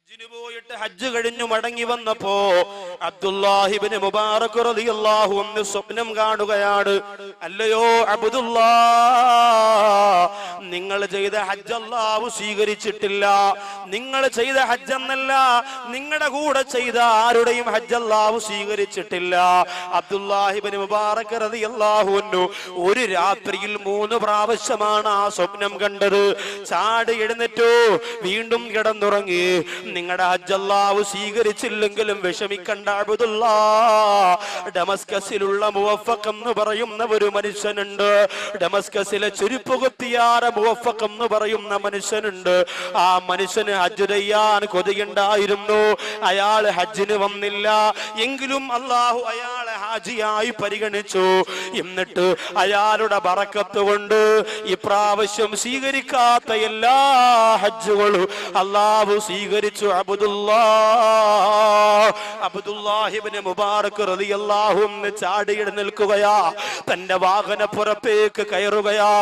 ഹജ്ജിന് പോയിട്ട് ഹജ്ജ് കഴിഞ്ഞു മടങ്ങി വന്നപ്പോ അബ്ദുല്ലാഹി ഇബ്നു മുബാറക് റളിയല്ലാഹു അൻഹു സ്വപ്നം കാണുകയാണ്. അല്ലയോ അബ്ദുല്ലാ, നിങ്ങൾ ചെയ്ത ഹജ്ജ് അല്ലാഹു സ്വീകരിച്ചിട്ടില്ല. നിങ്ങൾ ചെയ്ത ഹജ്ജ് എന്നല്ല, നിങ്ങളുടെ കൂടെ ചെയ്ത ആരുടെയും ഹജ്ജ് അല്ലാഹു സ്വീകരിച്ചിട്ടില്ല. അബ്ദുല്ലാഹി ഇബ്നു മുബാറക് റളിയല്ലാഹു അൻഹു ഒരു രാത്രിയിൽ 3 പ്രാവശ്യമാണ് ആ സ്വപ്നം കണ്ടത്. ചാടി എഴുന്നേറ്റു, വീണ്ടും കിടന്നുറങ്ങി. നിങ്ങളുടെ ഹജ്ജ് അല്ലാഹു സ്വീകരിച്ചില്ലെങ്കിലും വിഷമിക്കണ്ട അബ്ദുല്ലാ. ഡമസ്കസിലുള്ള മുവഫഖ് എന്ന് പറയുന്ന ഒരു മനുഷ്യനുണ്ട്. ഡമസ്കസിലെ ചെരുപ്പ് കുത്തിയാറ മുവഫഖ് എന്ന് പറയുന്ന മനുഷ്യനുണ്ട്. ആ മനുഷ്യന് ഹജ്ജ് ചെയ്യാൻ കൊതിയുണ്ടായിരുന്നു. അയാൾ ഹജ്ജിന് വന്നില്ല. എങ്കിലും അല്ലാഹു അയാളെ ഹാജിയായി പരിഗണിച്ചു. എന്നിട്ട് അയാളുടെ ബറക്കത്ത് കൊണ്ട് ഇപ്രാവശ്യം സ്വീകരിക്കാത്ത എല്ലാ ഹജ്ജുകളും അല്ലാഹു സ്വീകരിച്ചു. അബ്ദുല്ലാഹി ഇബ്നു മുബാറക് റളിയല്ലാഹു അൻഹു ചാടി എഴുന്നേൽക്കുകയാ. തന്റെ വാഹനപ്പുറത്തേക്ക് കയറുകയാ.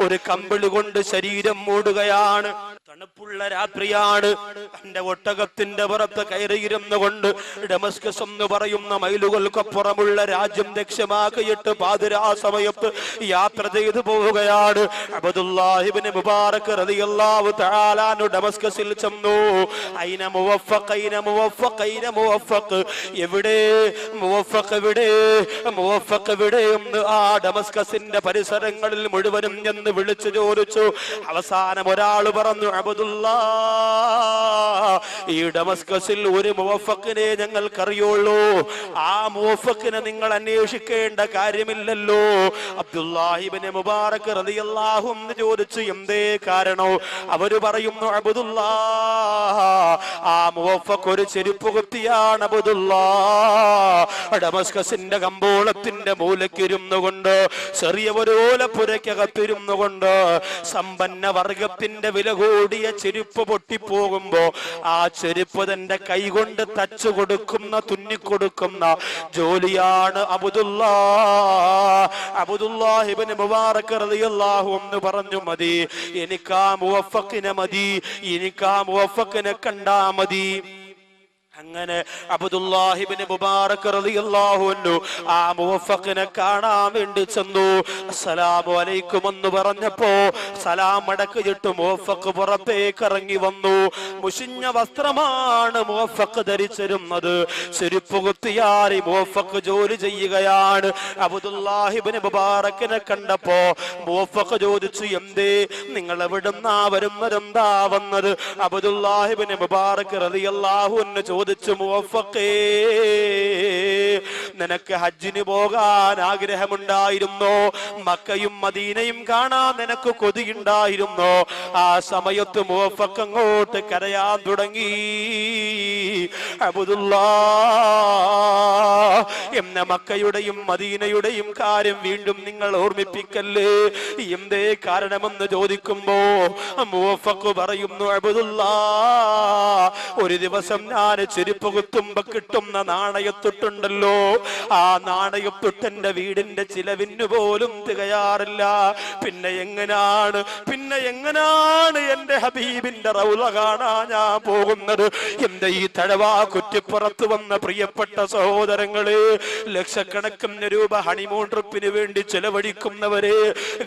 ഒരു കമ്പിളി കൊണ്ട് ശരീരം മൂടുകയാണ്. തണുപ്പുള്ള രാത്രിയാണ്. തന്റെ ഒട്ടകത്തിന്റെ പുറത്ത് കയറിയിരുന്നു കൊണ്ട് ഡമസ്കസ് എന്ന് പറയുന്ന മൈലുകൾക്കപ്പുറമുള്ള രാജ്യം ലക്ഷ്യമാക്കിയിട്ട് പാതിരാ സമയത്ത് യാത്ര ചെയ്തു പോവുകയാണ്. അബ്ദുല്ലാഹി ഇബ്നു മുബാറക് റളിയല്ലാഹു തആല അൻഹു ഡമസ്കസിൽ ചെന്നു. ഐന മുവഫഖ്, ഐന മുവഫഖ്, ഐന മുവഫഖ്, എവിടെ മുവഫഖ്, എവിടെ മുവഫഖ്, എവിടെ എന്ന് ആ ഡമസ്കസിന്റെ പരിസരങ്ങളിൽ മുഴുവനും എന്ന് വിളിച്ചു ചോദിച്ചു. അവസാനം ഒരാൾ പറഞ്ഞു, അബ്ദുല്ലാ, ഈ ഡമസ്കസിൽ ഒരു മുവഫഖിനെ ഞങ്ങൾക്കറിയുള്ളൂ. ആ മുവഫഖിനെ നിങ്ങൾ അന്വേഷിക്കേണ്ട കാര്യമില്ലല്ലോ. അബ്ദുല്ലാഹി ഇബ്നു മുബാറക് റളിയല്ലാഹു അൻഹു ചോദിച്ചു, എന്തേ കാരണോ? അവര് പറയുന്നു, അബ്ദുല്ലാ, ആ മുവഫഖ് ഒരു ചെരുപ്പ് കുത്തിയാണ്. അബ്ദുല്ലാ, ഡമസ്കസിന്റെ കമ്പോളത്തിന്റെ മൂലക്കിരുന്നു കൊണ്ട്, ചെറിയ ഒരു ഓലപ്പുരക്കകത്തിരുന്നു കൊണ്ട് സമ്പന്ന വർഗത്തിന്റെ വില കൂടിയ ചെരുപ്പ് പൊട്ടിപ്പോകുമ്പോ ആ ചെരുപ്പ് തന്റെ കൈകൊണ്ട് തച്ചു കൊടുക്കുന്ന, തുന്നിക്കൊടുക്കുന്ന ജോലിയാണ് അബ്ദുല്ലാഹി ഇബ്നു മുബാറക് റളിയല്ലാഹു അൻഹു പറഞ്ഞു, മതി, എനിക്കാ മുവഫഖിനെ മതി, എനിക്കാ മുവഫഖിനെ കണ്ടാ മതി. അങ്ങനെ അബ്ദുല്ലാഹി ഇബ്നു മുബാറക് റളിയല്ലാഹു അൻഹു ആ മുവഫഖിനെ കാണാൻ വേണ്ടി ചെന്നു. അസ്സലാമു അലൈക്കും എന്ന് പറഞ്ഞപ്പോ സലാം മടക്കിയിട്ട് മുവഫഖ് പുറത്തേക്ക് ഇറങ്ങി വന്നു. മുഷിഞ്ഞ വസ്ത്രമാണ് മുവഫഖ് ധരിച്ചിരുന്നത്. ചെരുപ്പ് കുത്തിയാറി മുവഫഖ് ജോലി ചെയ്യുകയാണ്. അബ്ദുല്ലാഹി ഇബ്നു മുബാറക്കിനെ കണ്ടപ്പോ മുവഫഖ് ചോദിച്ചു, എന്തേ നിങ്ങൾ എവിടുന്നാ വരുന്നതെന്താ വന്നത്? അബ്ദുല്ലാഹി ഇബ്നു മുബാറക് റളിയല്ലാഹു അൻഹു ചോദിച്ചു, മുവഫഖേ, നിനക്ക് ഹജ്ജിന് പോകാൻ ആഗ്രഹമുണ്ടായിരുന്നോ? മക്കയും മദീനയും കാണാൻ നിനക്ക് കൊതിയുണ്ടായിരുന്നോ? ആ സമയത്ത് മുവഫഖ് അങ്ങോട്ട് കരയാൻ തുടങ്ങി. അബ്ദുല്ലാ, എന്ന മക്കയുടെയും മദീനയുടെയും കാര്യം വീണ്ടും നിങ്ങൾ ഓർമ്മിപ്പിക്കല്ലേ, എന്തേ കാരണമെന്ന് ചോദിക്കുമ്പോ മുവഫഖ് പറയുന്നു, അബ്ദുല്ലാ, ഒരു ദിവസം ഞാൻ ചെരുപ്പ് കുത്തുമ്പോ കിട്ടുന്ന നാണയത്തൊട്ടുണ്ടല്ലോ, ആ നാണയത്തൊട്ടെന്റെ വീടിന്റെ ചിലവിന് പോലും തികയാറില്ല. പിന്നെ എങ്ങനാണ് എന്റെ ഹബീബിന്റെ റൗള കാണാൻ ഞാൻ പോകുന്നത്? എന്റെ ഈ തഴവാ കുറ്റിപ്പുറത്ത് വന്ന പ്രിയപ്പെട്ട സഹോദരങ്ങളെ, ലക്ഷക്കണക്കിന് രൂപ ഹണിമൂൺ ട്രിപ്പിന് വേണ്ടി ചെലവഴിക്കുന്നവരെ,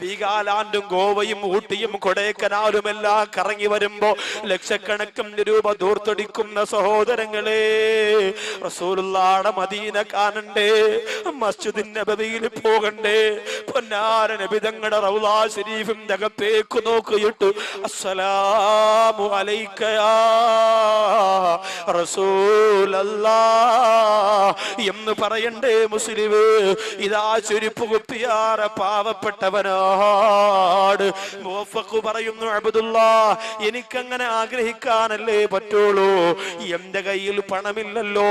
വീഗാലാൻഡും ഗോവയും ഊട്ടിയും കൊടൈക്കനാലും എല്ലാം കറങ്ങി വരുമ്പോ ലക്ഷക്കണക്കിന് രൂപ ദൂർത്തടിക്കുന്ന സഹോദരങ്ങളെ, റസൂലുള്ളാഹിയുടെ മദീന കാണണ്ടേ, മസ്ജിദുൻ നബവിയിൽ പോകണ്ടേ, പൊന്നാര നബി തങ്ങളുടെ റൗളാ ശരീഫിന്റെ അകത്തേക്ക് നോക്കിയിട്ട് അസ്സലാമു അലൈക യാ റസൂലല്ലാഹ് എന്ന് പറയണ്ടേ മുസ്ലിമേ? ഇതാ ചെരുപ്പ് കുത്തിയാറ പാവപ്പെട്ടവനാട്. മുവഫഖ് പറയുന്നു, അബ്ദുല്ലാ, എനിക്കങ്ങനെ ആഗ്രഹിക്കാനല്ലേ പറ്റുള്ളൂ. എന്റെ കയ്യിൽ പണമില്ലല്ലോ,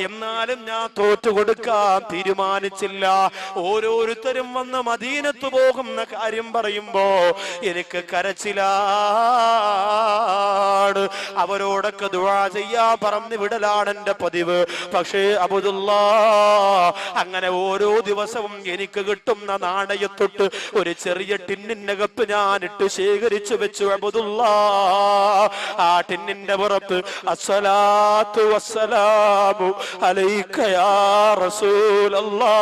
എന്നാലും ഞാൻ തോറ്റു കൊടുക്കാൻ തീരുമാനിച്ചില്ല. ഓരോരുത്തരും വന്ന് മദീനത്ത് പോകുന്ന കാര്യം പറയുമ്പോ എനിക്ക് കരച്ചിലാണ്. അവരോടൊക്കെ ദുആ ചെയ്യാ പറഞ്ഞു വിടലാണ് എന്റെ പതിവ്. പക്ഷേ അബ്ദുല്ലാ, അങ്ങനെ ഓരോ ദിവസവും എനിക്ക് കിട്ടുന്ന നാണയത്തൊട്ട് ഒരു ചെറിയ ടിന്നിനകത്ത് ഞാൻ ഇട്ട് ശേഖരിച്ചു വെച്ചു. അബ്ദുല്ലാ, ആ ടിന്നിന്റെ പുറത്ത് അസ്സലാത്തു വസ്സലാമു അലൈക യാ റസൂലല്ലാഹ്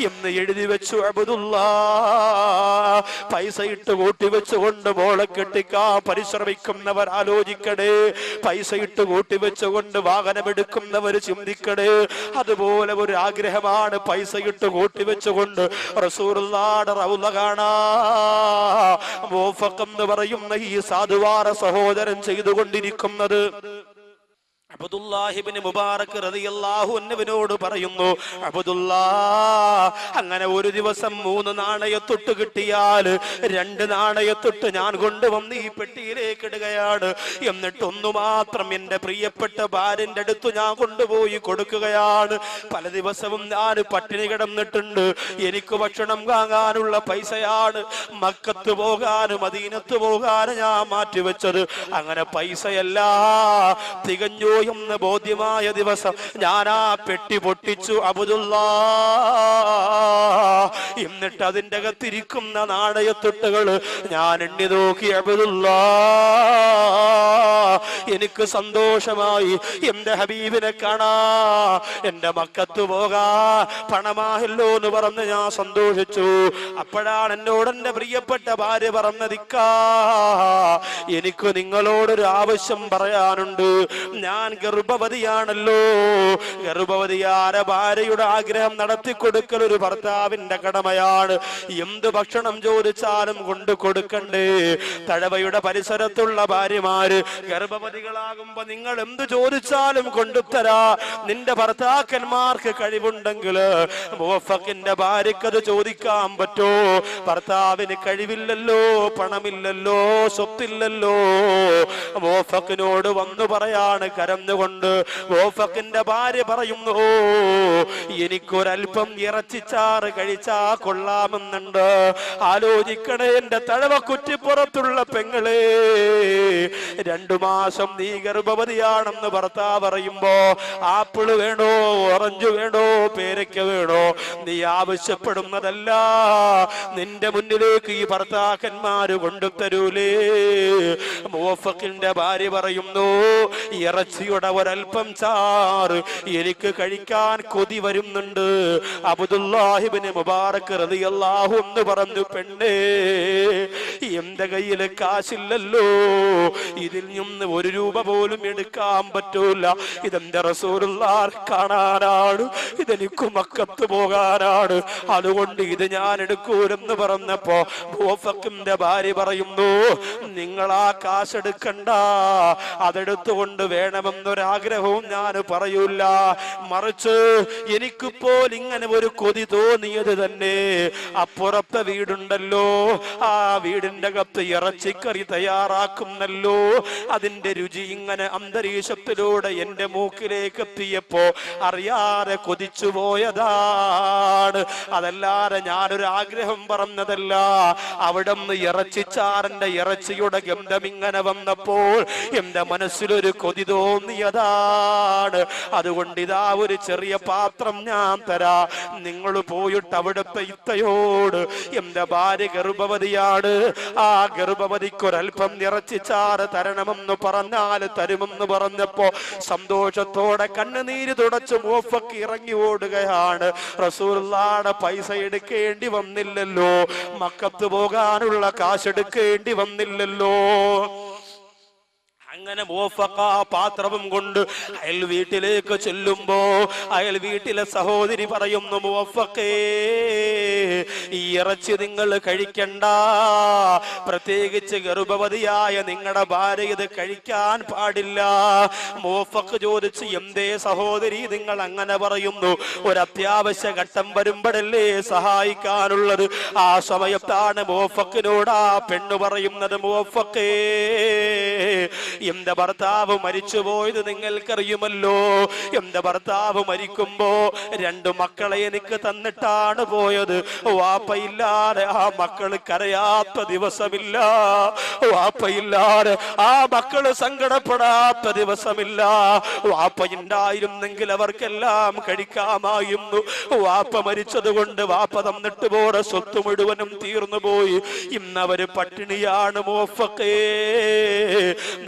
എന്ന് എഴുതി വെച്ചു. അബ്ദുല്ലാ, പൈസ ഇട്ട് കൂട്ടി വെച്ചുകൊണ്ട് മോളെ കെട്ടിക്കാൻ പരിശ്രമിക്കുന്നവർ ആലോചിക്കണേ. പൈസ ഇട്ട് കൂട്ടി വെച്ചുകൊണ്ട് വാഹനമെടുക്കുന്നവർ ചിന്തിക്കണേ. അതുപോലെ ഒരു ആഗ്രഹമാണ് പൈസ ഇട്ട് കൂട്ടി വെച്ചുകൊണ്ട് റസൂലുള്ളാഹിയുടെ റൗള കാണാ. മുവഫഖ് എന്ന് പറയുന്ന ഈ സാധുവാര സഹോദരൻ ചെയ്തുകൊണ്ടിരിക്കുന്നത്. അബ്ദുല്ലാഹ് ഇബ്നു മുബാറക് റളിയല്ലാഹു അൻഹുവിനോട് പറയുന്നു, അബ്ദുല്ലാ, അങ്ങനെ ഒരു ദിവസം 3 നാണയത്തൊട്ട് കിട്ടിയാൽ 2 നാണയത്തൊട്ട് ഞാൻ കൊണ്ടുവന്ന് ഈ പെട്ടിയിലേക്ക് ഇടുകയാണ്. എന്നിട്ട് ഒന്ന് മാത്രം എന്റെ പ്രിയപ്പെട്ട ഭാര്യന്റെ അടുത്ത് ഞാൻ കൊണ്ടുപോയി കൊടുക്കുകയാണ്. പല ദിവസവും ഞാൻ പട്ടിണി കിടന്നിട്ടുണ്ട്. എനിക്ക് ഭക്ഷണം വാങ്ങാനുള്ള പൈസയാണ് മക്കത്ത് പോകാനും മദീനത്ത് പോകാനും ഞാൻ മാറ്റിവെച്ചത്. അങ്ങനെ പൈസയല്ല തികഞ്ഞു എന്ന് ബോധ്യമായ ദിവസം ഞാൻ ആ പെട്ടി പൊട്ടിച്ചു. അബ്ദുല്ലാ, എന്നിട്ട് അതിൻ്റെ അകത്തിരിക്കുന്ന നാണയത്തൊട്ടുകൾ ഞാൻ എണ്ണി നോക്കി. അബ്ദുല്ലാ, എനിക്ക് സന്തോഷമായി. എന്റെ ഹബീബിനെ കാണാ, എന്റെ മക്കത്ത് പോകാ പണമായല്ലോ എന്ന് പറഞ്ഞ് ഞാൻ സന്തോഷിച്ചു. അപ്പോഴാണ് എന്നോട് എന്റെ പ്രിയപ്പെട്ട ഭാര്യ പറഞ്ഞതിക്കാ, എനിക്ക് നിങ്ങളോടൊരു ആവശ്യം പറയാനുണ്ട്. ഞാൻ ഗർഭവതിയാണല്ലോ. ഗർഭവതിയായ ഭാര്യയുടെ ആഗ്രഹം നടത്തി കൊടുക്കൽ ഒരു ഭർത്താവിന്റെ കടമയാണ്. എന്ത് ഭക്ഷണം ചോദിച്ചാലും കൊണ്ടു കൊടുക്കണ്ടേ? തഴവയുടെ പരിസരത്തുള്ള ഭാര്യമാര് ഗർഭവതികളാകുമ്പോ നിങ്ങൾ എന്ത് ചോദിച്ചാലും കൊണ്ടുതരാ. നിന്റെ ഭർത്താക്കന്മാർക്ക് കഴിവുണ്ടെങ്കിൽ മുവഫഖിന്റെ ഭാര്യക്ക് അത് ചോദിക്കാൻ പറ്റോ? ഭർത്താവിന് കഴിവില്ലല്ലോ, പണമില്ലല്ലോ, സ്വത്തില്ലല്ലോ. മുവഫഖിനോട് വന്നു പറയാണ് കരഞ്ഞുകൊണ്ട്. മുവഫഖിന്റെ ഭാര്യ പറയുന്നു, എനിക്കൊരൽപ്പം ഇറച്ചിച്ചാറ് കഴിച്ചാ കൊള്ളാമെന്നുണ്ട്. ആലോചിക്കണേ എന്റെ തഴവ കുറ്റിപ്പുറത്തുള്ള പെങ്ങളെ, 2 മാസം നീ ഗർഭവതിയാണെന്ന് ഭർത്താവ് പറയുമ്പോ ആപ്പിള് വേണോ, ഓറഞ്ച് വേണോ, പേരയ്ക്ക വേണോ, നീ ആവശ്യപ്പെടുന്നതല്ല നിന്റെ മുന്നിലേക്ക് ഈ ഭർത്താക്കന്മാര് കൊണ്ടുതരൂലേ? മുവഫഖിന്റെ ഭാര്യ പറയുന്നു, ഇറച്ചിയുടെ ഒരൽപ്പം ചാറ് എനിക്ക് കഴിക്കാൻ കൊതി വരുന്നുണ്ട്. അബ്ദുല്ലാഹ് ഇബ്നു മുബാറക് റളിയല്ലാഹു അൻഹു പറഞ്ഞു, പെണ്ണേ, എന്റെ കയ്യില് കാശില്ലല്ലോ, ഇതിൽ നിന്ന് 1 രൂപ പോലും എടുക്കാൻ പറ്റൂല. ഇതെന്റെ റസൂലുള്ളാഹ് കാണാനാണ്, ഇതെനിക്ക് മക്കത്ത് പോകാനാണ്, അതുകൊണ്ട് ഇത് ഞാൻ എടുക്കൂലെന്ന് പറഞ്ഞപ്പോ മുവഫഖിന്റെ ഭാര്യ പറയുന്നു, നിങ്ങൾ ആ കാശെടുക്കണ്ട, അതെടുത്തുകൊണ്ട് വേണമെന്നൊരാഗ്രഹവും ഞാൻ പറയൂല. മറിച്ച് എനിക്കിപ്പോൾ ഇങ്ങനെ ഒരു കൊതി തോന്നിയത് തന്നെ അപ്പുറത്തെ വീടുണ്ടല്ലോ, ആ വീടിന്റെ അകത്ത് ഇറച്ചിക്കറി തയ്യാറാക്കുന്നല്ലോ, അതിന്റെ രുചി ഇങ്ങനെ അന്തരീക്ഷത്തിലൂടെ എന്റെ മൂക്കിലേക്ക് എത്തിയപ്പോ അറിയാതെ കൊതിച്ചു പോയതാണ്. അതല്ലാതെ ഞാനൊരു ആഗ്രഹം പറഞ്ഞതല്ല. അവിടെ നിന്ന് ഇറച്ചിച്ചാറിന്റെ ഇറച്ചിയുടെ ഗന്ധം ഇങ്ങനെ വന്നപ്പോൾ എന്റെ മനസ്സിലൊരു കൊതി തോന്നിയതാണ്. അതുകൊണ്ട് ഇതാ ഒരു ചെറിയ പാത്രം ഞാൻ തരാ, നിങ്ങൾ പോയിട്ട് അവിടുത്തെ ഇത്തയോട്, എന്റെ ഭാര്യ ഗർഭവതിയാണ്, ആ ഗർഭവതിക്കൊരൽപ്പം ഇറച്ചിച്ചാറ് തരണമെന്ന് പറഞ്ഞാൽ തരുമെന്ന് പറഞ്ഞപ്പോ സന്തോഷത്തോടെ കണ്ണുനീര് തുടച്ച് മുവഫഖ് ഇറങ്ങി ഓടുകയാണ്. റസൂലുള്ളാഹിയുടെ പൈസ എടുക്കേണ്ടി വന്നില്ലല്ലോ, മക്കത്ത് പോകാനുള്ള കാശെടുക്കേണ്ടി വന്നില്ലല്ലോ. അങ്ങനെ മുവഫഖ് പാത്രവും കൊണ്ട് അയൽ വീട്ടിലേക്ക് ചെല്ലുമ്പോ അയൽ വീട്ടിലെ സഹോദരി പറയുന്നു, മുവഫഖേ, ഈ ഇറച്ചി നിങ്ങൾ കഴിക്കണ്ട, പ്രത്യേകിച്ച് ഗർഭവതിയായ നിങ്ങളുടെ ഭാര്യ ഇത് കഴിക്കാൻ പാടില്ല. മുവഫഖ് ചോദിച്ചു, എന്തേ സഹോദരി നിങ്ങൾ അങ്ങനെ പറയുന്നു? ഒരത്യാവശ്യ ഘട്ടം വരുമ്പോഴല്ലേ സഹായിക്കാനുള്ളത്. ആ സമയത്താണ് മുവഫഖിനോട് ആ പെണ്ണ് പറയുന്നത്, മുവഫഖേ, എന്റെ ഭർത്താവ് മരിച്ചുപോയത് നിങ്ങൾക്കറിയുമല്ലോ. എന്റെ ഭർത്താവ് മരിക്കുമ്പോ 2 മക്കളെ എനിക്ക് തന്നിട്ടാണ് പോയത്. ആ വാപ്പയില്ലാതെ ആ മക്കള് കരയാത്ത ദിവസമില്ല, വാപ്പയില്ലാതെ ആ മക്കള് സങ്കടപ്പെടാത്ത ദിവസമില്ല. വാപ്പയുണ്ടായിരുന്നെങ്കിൽ അവർക്കെല്ലാം കഴിക്കാമായിരുന്നു. വാപ്പ മരിച്ചത് കൊണ്ട് വാപ്പ തന്നിട്ട് പോരെ സ്വത്ത് മുഴുവനും തീർന്നു പോയി. ഇന്നവര് പട്ടിണിയാണ്. മോഫക്കേ,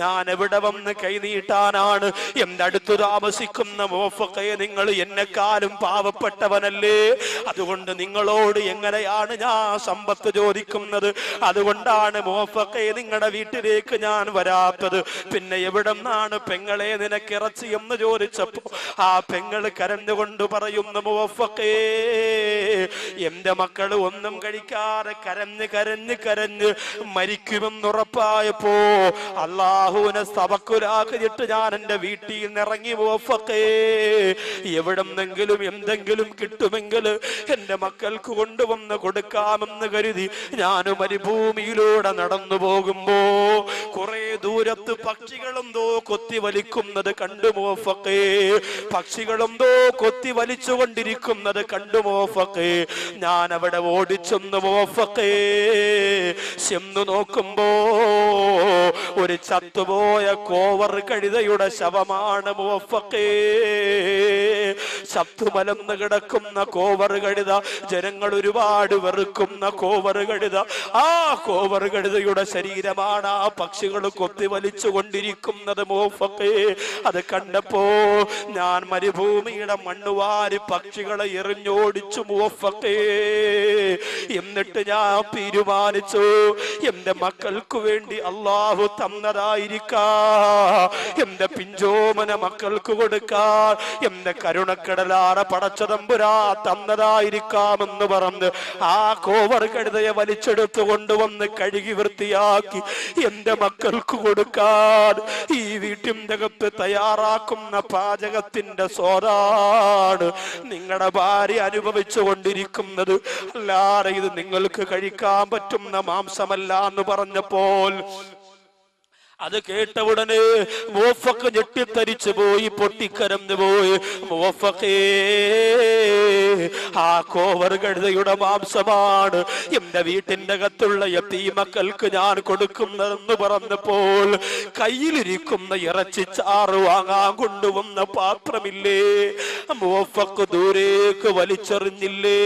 ഞാൻ എവിടെ വന്ന് കൈനീട്ടാനാണ്? എന്റെ അടുത്ത് താമസിക്കുന്ന മോഫക്കേ, നിങ്ങൾ എന്നെക്കാളും പാവപ്പെട്ടവനല്ലേ? അതുകൊണ്ട് നിങ്ങളോട് എങ്ങനെയാണ് ഞാൻ സമ്പത്ത് ചോദിക്കുന്നത്? അതുകൊണ്ടാണ് മോഫക്കേ നിങ്ങളുടെ വീട്ടിലേക്ക് ഞാൻ വരാത്തത്. പിന്നെ എവിടെ നിന്നാണ് പെങ്ങളെ നിനക്ക് ഇറച്ചി എന്ന് ചോദിച്ചപ്പോ ആ പെങ്ങള് കരഞ്ഞുകൊണ്ട് പറയുന്നു, മോഫക്കേ, എന്റെ മക്കള് ഒന്നും കഴിക്കാതെ കരഞ്ഞ് കരഞ്ഞ് കരഞ്ഞ് മരിക്കുമെന്നുറപ്പായപ്പോ അള്ളാഹുവിനെ തവക്കുലാക്കിയിട്ട് ഞാൻ എന്റെ വീട്ടിൽ നിന്ന് ഇറങ്ങി. മോഫക്കേ, എവിടെന്നെങ്കിലും എന്തെങ്കിലും കിട്ടുമെങ്കിൽ എന്റെ മക്കൾക്ക് കൊണ്ടുവന്ന് കൊടുക്കാമെന്ന് കരുതി ഞാൻ മരുഭൂമിയിലൂടെ നടന്നു പോകുമ്പോ കുറെ ദൂരത്ത് പക്ഷികളെന്തോ കൊത്തി വലിക്കുന്നത് കണ്ടു. മോഫക്കേ, പക്ഷികളെന്തോ കൊത്തി വലിച്ചുകൊണ്ടിരിക്കുന്നത് കണ്ടു. മോഫക്കേ, ഞാൻ അവിടെ ഓടിച്ചെന്ന് മോഫക്കേ ചെന്നു നോക്കുമ്പോ ഒരു ചത്തുപോയ കോവർ കഴുതയുടെ ശവമാണ്. മോഫക്കേ, ചത്തുമലന്ന് കിടക്കുന്ന കോവർ കഴുത, ജനങ്ങൾ ഒരുപാട് വെറുക്കുന്ന കോവർ കഴുത, ആ കോവർ കഴുതയുടെ ശരീരമാണ് ആ പക്ഷികൾ കൊത്തി വലിച്ചു കൊണ്ടിരിക്കുന്നത്. മോഫക്കേ, അത് കണ്ടപ്പോ ഞാൻ മരുഭൂമിയുടെ മണ്ണുവാരി പക്ഷികളെ എറിഞ്ഞോടിച്ചു. മോഫക്കേ, എന്നിട്ട് ഞാൻ തീരുമാനിച്ചു, എന്റെ മക്കൾക്ക് വേണ്ടി അള്ളാഹു തന്നതായിരിക്കാ, എന്റെ പിഞ്ചോമന മക്കൾക്ക് കൊടുക്കാൻ എന്റെ കരുണക്കടലാറ പടച്ചതമ്പുരാ തന്നതായിരിക്കാമെന്ന് പറഞ്ഞ് ആ കോവർ കഴുതയെ വലിച്ചെടുത്തു കൊണ്ടുവന്ന് കഴുകി വൃത്തിയാക്കി എന്റെ മക്കൾക്ക് കൊടുക്കാൻ ഈ വീട്ടിന്റെ അകത്ത് തയ്യാറാക്കുന്ന പാചകത്തിന്റെ സ്വാദാണ് നിങ്ങളുടെ ഭാര്യ അനുഭവിച്ചു കൊണ്ടിരിക്കുന്നത്. അല്ലാതെ ഇത് നിങ്ങൾക്ക് കഴിക്കാൻ പറ്റുന്ന മാംസമല്ല എന്ന് പറഞ്ഞപ്പോൾ അത് കേട്ട ഉടനെ മോഫക്ക് ഞെട്ടിത്തരിച്ചു പോയി, പൊട്ടിക്കരഞ്ഞു പോയി. മോഫക്കേ, ആ കോവർ കഴുതയുടെ മാംസമാണ് എന്റെ വീട്ടിന്റെ അകത്തുള്ള യതീമക്കൾക്ക് ഞാൻ കൊടുക്കുന്നതെന്ന് പറഞ്ഞപ്പോൾ കയ്യിലിരിക്കുന്ന ഇറച്ചിച്ചാറ് വാങ്ങാൻ കൊണ്ടുവന്ന പാത്രമില്ലേ, മോഫക്ക് ദൂരേക്ക് വലിച്ചെറിഞ്ഞില്ലേ?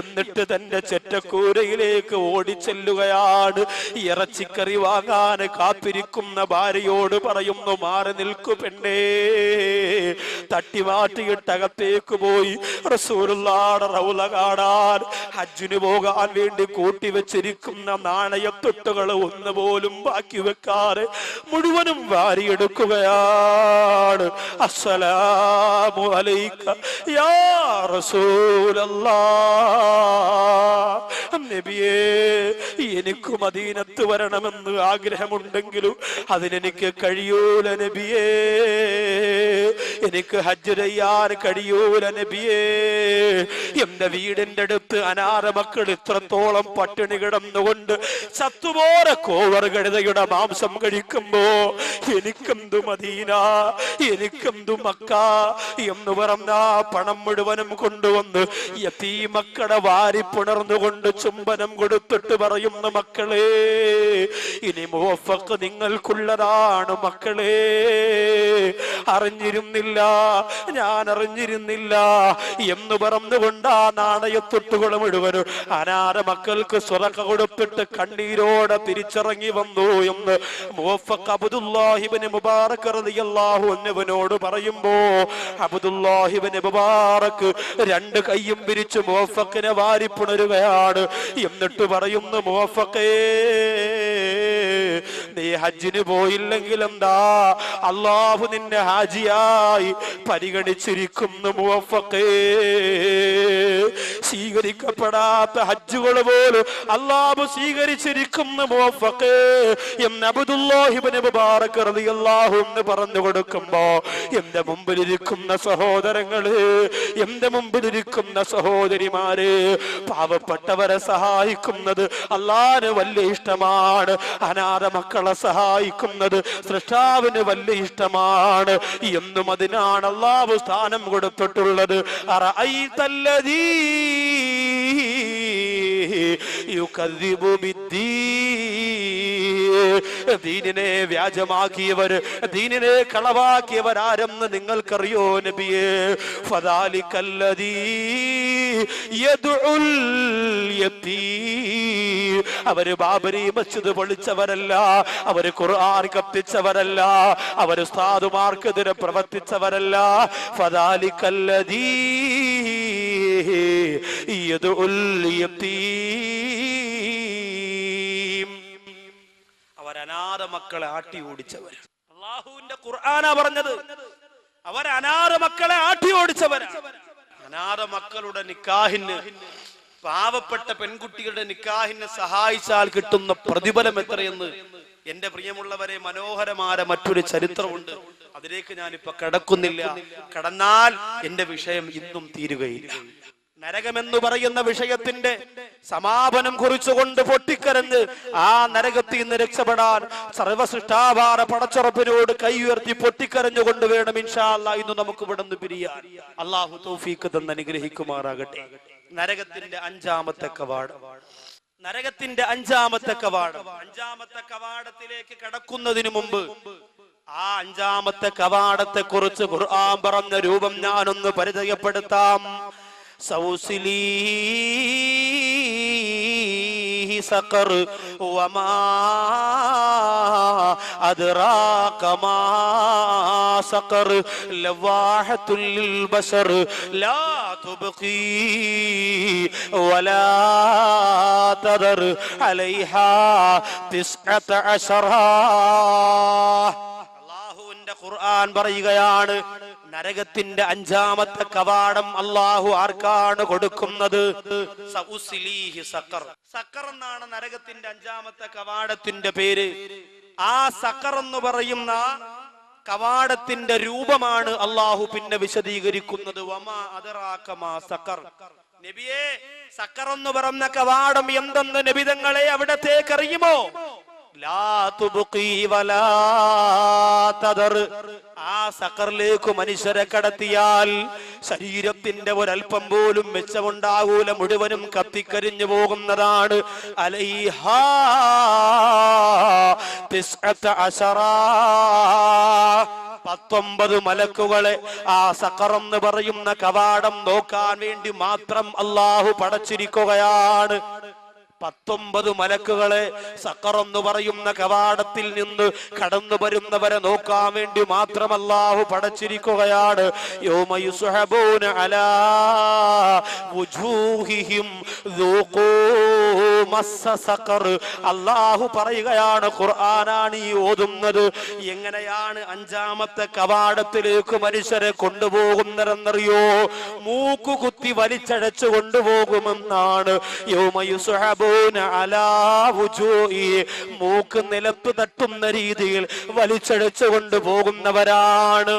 എന്നിട്ട് തന്റെ ചെറ്റക്കൂരയിലേക്ക് ഓടിച്ചെല്ലുകയാണ്. ഇറച്ചിക്കറി വാങ്ങാൻ കാത്തിരിക്കുന്ന ഭാര്യയോട് പറയുന്നു, മാറി നിൽക്കു പെണ്ണേ. തട്ടിമാറ്റിയിട്ട് അകത്തേക്ക് പോയി റസൂലുള്ളാഹിയുടെ റൗള കാണാൻ ഹജ്ജിന് പോകാൻ വേണ്ടി കൂട്ടിവെച്ചിരിക്കുന്ന നാണയത്തൊട്ടുകൾ ഒന്നുപോലും ബാക്കി വെക്കാതെ മുഴുവനും വാരിയെടുക്കുകയാണ്. അസ്സലാമു അലൈക യാ റസൂലല്ലാഹ്. നബിയേ, എനിക്ക് മദീനത്ത് വരണമെന്ന് ആഗ്രഹമുണ്ടെങ്കിലും അതിനെനിക്ക് കഴിയൂല നബിയേ, എനിക്ക് ഹജ്ജ് ചെയ്യാൻ കഴിയൂല നബിയേ. എന്റെ വീടിന്റെ അടുത്ത് അനാഥ മക്കൾ ഇത്രത്തോളം പട്ടിണി കിടന്നുകൊണ്ട് ചത്തുപോരെ കോവർ കഴുതയുടെ മാംസം കഴിക്കുമ്പോ എനിക്കെന്തു മദീന, എനിക്കെന്തു മക്ക എന്ന് പറഞ്ഞ പണം മുഴുവനും കൊണ്ടുവന്ന് യതീമക്കളെ വാരി പുണർന്നുകൊണ്ട് ചുംബനം കൊടുത്തിട്ട് പറയുന്ന, മക്കളെ ഇനി മുവഫഖ് നിങ്ങൾക്കുള്ളതാണ് മക്കളെ. അറിഞ്ഞിരുന്നില്ല, ഞാൻ അറിഞ്ഞിരുന്നില്ല എന്ന് പറഞ്ഞുകൊണ്ട് ആ നാണയത്തൊട്ടുകൾ മുഴുവനും അനാഥ മക്കൾക്ക് സ്വതക്ക കൊടുത്തിട്ട് കണ്ണീരോടെ തിരിച്ചിറങ്ങി വന്നു എന്ന് മുവഫഖ് അബ്ദുല്ലാഹി ഇബ്നു മുബാറക് റളിയല്ലാഹു അൻഹുവിനോട് പറയുമ്പോ അബ്ദുല്ലാഹി ഇബ്നു മുബാറക് രണ്ട് കൈയും പിരിച്ച് മുവഫഖിനെ വാരി പുണരുകയാണ്. എന്നിട്ട് പറയുന്നു, മുവഫഖേ, നീ ഹജ്ജിന് പോയില്ലെങ്കിൽ എന്താ, അള്ളാഹു നിന്നെ ഹാജിയായി പരിഗണിച്ചിരിക്കുന്നു. മുവഫഖേ, സ്വീകരിക്കപ്പെടാത്ത ഹജ്ജുകൾ പോലും അള്ളാഹു സ്വീകരിച്ചിരിക്കുന്നു മുവഫഖേ എന്ന് അബ്ദുല്ലാഹി ഇബ്നു മുബാറക് റളിയല്ലാഹു അൻഹു പറഞ്ഞു കൊടുക്കുമ്പോ എന്റെ മുമ്പിലിരിക്കുന്ന സഹോദരങ്ങള്, എന്റെ മുമ്പിലിരിക്കുന്ന സഹോദരിമാര്, പാവപ്പെട്ടവരെ സഹായിക്കുന്നത് അള്ളാഹുവിന് വലിയ ഇഷ്ടമാണ്. അനാഥ മക്കളെ സഹായിക്കുന്നത് സൃഷ്ടാവിന് വലിയ ഇഷ്ടമാണ്. എന്നും അതിനാണ് അള്ളാഹു സ്ഥാനം കൊടുത്തിട്ടുള്ളത്. അറഅയ്തല്ലദീ യുകദ്ദിബു ബിദ്ദീൻ. ദീനിനെ വ്യാജമാക്കിയവർ, ദീനിനെ കളവാക്കിയവർ ആരെന്ന് നിങ്ങൾക്കറിയോ നബിയേ? ഫദാലികല്ലദീ യദ്ഉൽ യതീം. അവര് ബാബരി മസ്ജിദ് പൊളിച്ചവരല്ല, അവര് ഖുർആൻ കത്തിച്ചവരല്ല, അവര് ഉസ്താദുമാർക്കെതിരെ പ്രവർത്തിച്ചവരല്ല. ഫദാലികല്ലദീ യദ്ഉൽ യതീം. അവർ അനാഥ മക്കളെ ആട്ടി ഓടിച്ചവർ. അല്ലാഹുവിന്റെ ഖുർആനാ പറഞ്ഞത്, അവർ അനാഥ മക്കളെ ആട്ടി ഓടിച്ചവരാണ്. അനാഥ മക്കളുടെ നിക്കാഹിന്, പാവപ്പെട്ട പെൺകുട്ടികളുടെ നിക്കാഹിനെ സഹായിച്ചാൽ കിട്ടുന്ന പ്രതിഫലം എത്രയെന്ന് എന്റെ പ്രിയമുള്ളവരെ മനോഹരമായ മറ്റൊരു ചരിത്രമുണ്ട്. അതിലേക്ക് ഞാനിപ്പോ കടക്കുന്നില്ല. കടന്നാൽ എന്റെ വിഷയം ഇന്നും തീരുകയില്ല. നരകമെന്ന് പറയുന്ന വിഷയത്തിന്റെ സമാപനം കുറിച്ചുകൊണ്ട് പൊട്ടിക്കരഞ്ഞ് ആ നരകത്തിൽ നിന്ന് രക്ഷപ്പെടാൻ സർവസൃഷ്ടാവാര പടച്ചുറപ്പിനോട് കൈ ഉയർത്തി പൊട്ടിക്കരഞ്ഞുകൊണ്ട് വേണം ഇൻഷാ അല്ലാഹ് ഇന്ന് നമുക്ക് ഇവിടെ നിന്ന് പിരിയാൻ. അള്ളാഹു തൗഫീഖ് തന്ന് അനുഗ്രഹിക്കുമാറാകട്ടെ. നരകത്തിന്റെ അഞ്ചാമത്തെ കവാടം, നരകത്തിന്റെ അഞ്ചാമത്തെ കവാടം. അഞ്ചാമത്തെ കവാടത്തിലേക്ക് കടക്കുന്നതിന് മുമ്പ് ആ അഞ്ചാമത്തെ കവാടത്തെ കുറിച്ച് ഖുർആൻ പറഞ്ഞ രൂപം ഞാനൊന്ന് പരിചയപ്പെടുത്താം. സൗസിലീഹി സഖർ വമാ അദ്റാക മാ സഖർ ലവാഹത്തുൽ ലിൽ ബശർ ലാ തുബ്ഖി വലാ തദർ അലൈഹാ 19. അല്ലാഹുവിന്റെ ഖുർആൻ പറയുകയാണ്, നരകത്തിന്റെ അഞ്ചാമത്തെ കവാടം അള്ളാഹു ആർക്കാണ് കൊടുക്കുന്നത്? സഖർ എന്നാണ് നരകത്തിന്റെ അഞ്ചാമത്തെ കവാടത്തിന്റെ പേര്. ആ സഖർ എന്ന് പറയുന്ന കവാടത്തിന്റെ രൂപമാണ് അള്ളാഹു പിന്നെ വിശദീകരിക്കുന്നത്. വമാ അദ്റാക മാ സഖർ. നബിയെ, സഖർ എന്ന് പറയുന്ന കവാടം എന്തെന്ന് നബിതങ്ങളെ അവിടത്തേക്ക് അറിയുമോ? ലാ തുബ്ഖി വലാ തദർ. ആ സഖറിലേക്ക് മനുഷ്യരെ കടത്തിയാൽ ശരീരത്തിന്റെ ഒരൽപ്പം പോലും മെച്ചമുണ്ടാകൂല, മുഴുവനും കത്തിക്കരിഞ്ഞു പോകുന്നതാണ്. അലൈഹാ 19 മലക്കുകളെ ആ സഖർ എന്ന് പറയുന്ന കവാടം നോക്കാൻ വേണ്ടി മാത്രം അള്ളാഹു പടച്ചിരിക്കുകയാണ്. 19 മലക്കുകളെ സഖർ എന്ന് പറയുന്ന കവാടത്തിൽ നിന്ന് കടന്നു വരുന്നവരെ നോക്കാൻ വേണ്ടി മാത്രം അല്ലാഹു പടച്ചിരിക്കുകയാണ്. യൗമ യുസ്ഹബൂന അലാ വുജൂഹിഹിം ദൂഖൂ മസ്സ സഖർ. അല്ലാഹു പറയുകയാണ്, ഖുർആനാണ് ഈ ഓതുന്നത്. എങ്ങനെയാണ് അഞ്ചാമത്തെ കവാടത്തിലേക്ക് മനുഷ്യരെ കൊണ്ടുപോകുന്നതെന്നറിയോ? മൂക്കു കുത്തി വലിച്ചടച്ചു കൊണ്ടുപോകുമെന്നാണ്. യൗമ യുസ്ഹബൂ മൂക്ക് നിലത്ത് തട്ടുന്ന രീതിയിൽ വലിച്ചടച്ചു കൊണ്ടുപോകുന്നവരാണ്.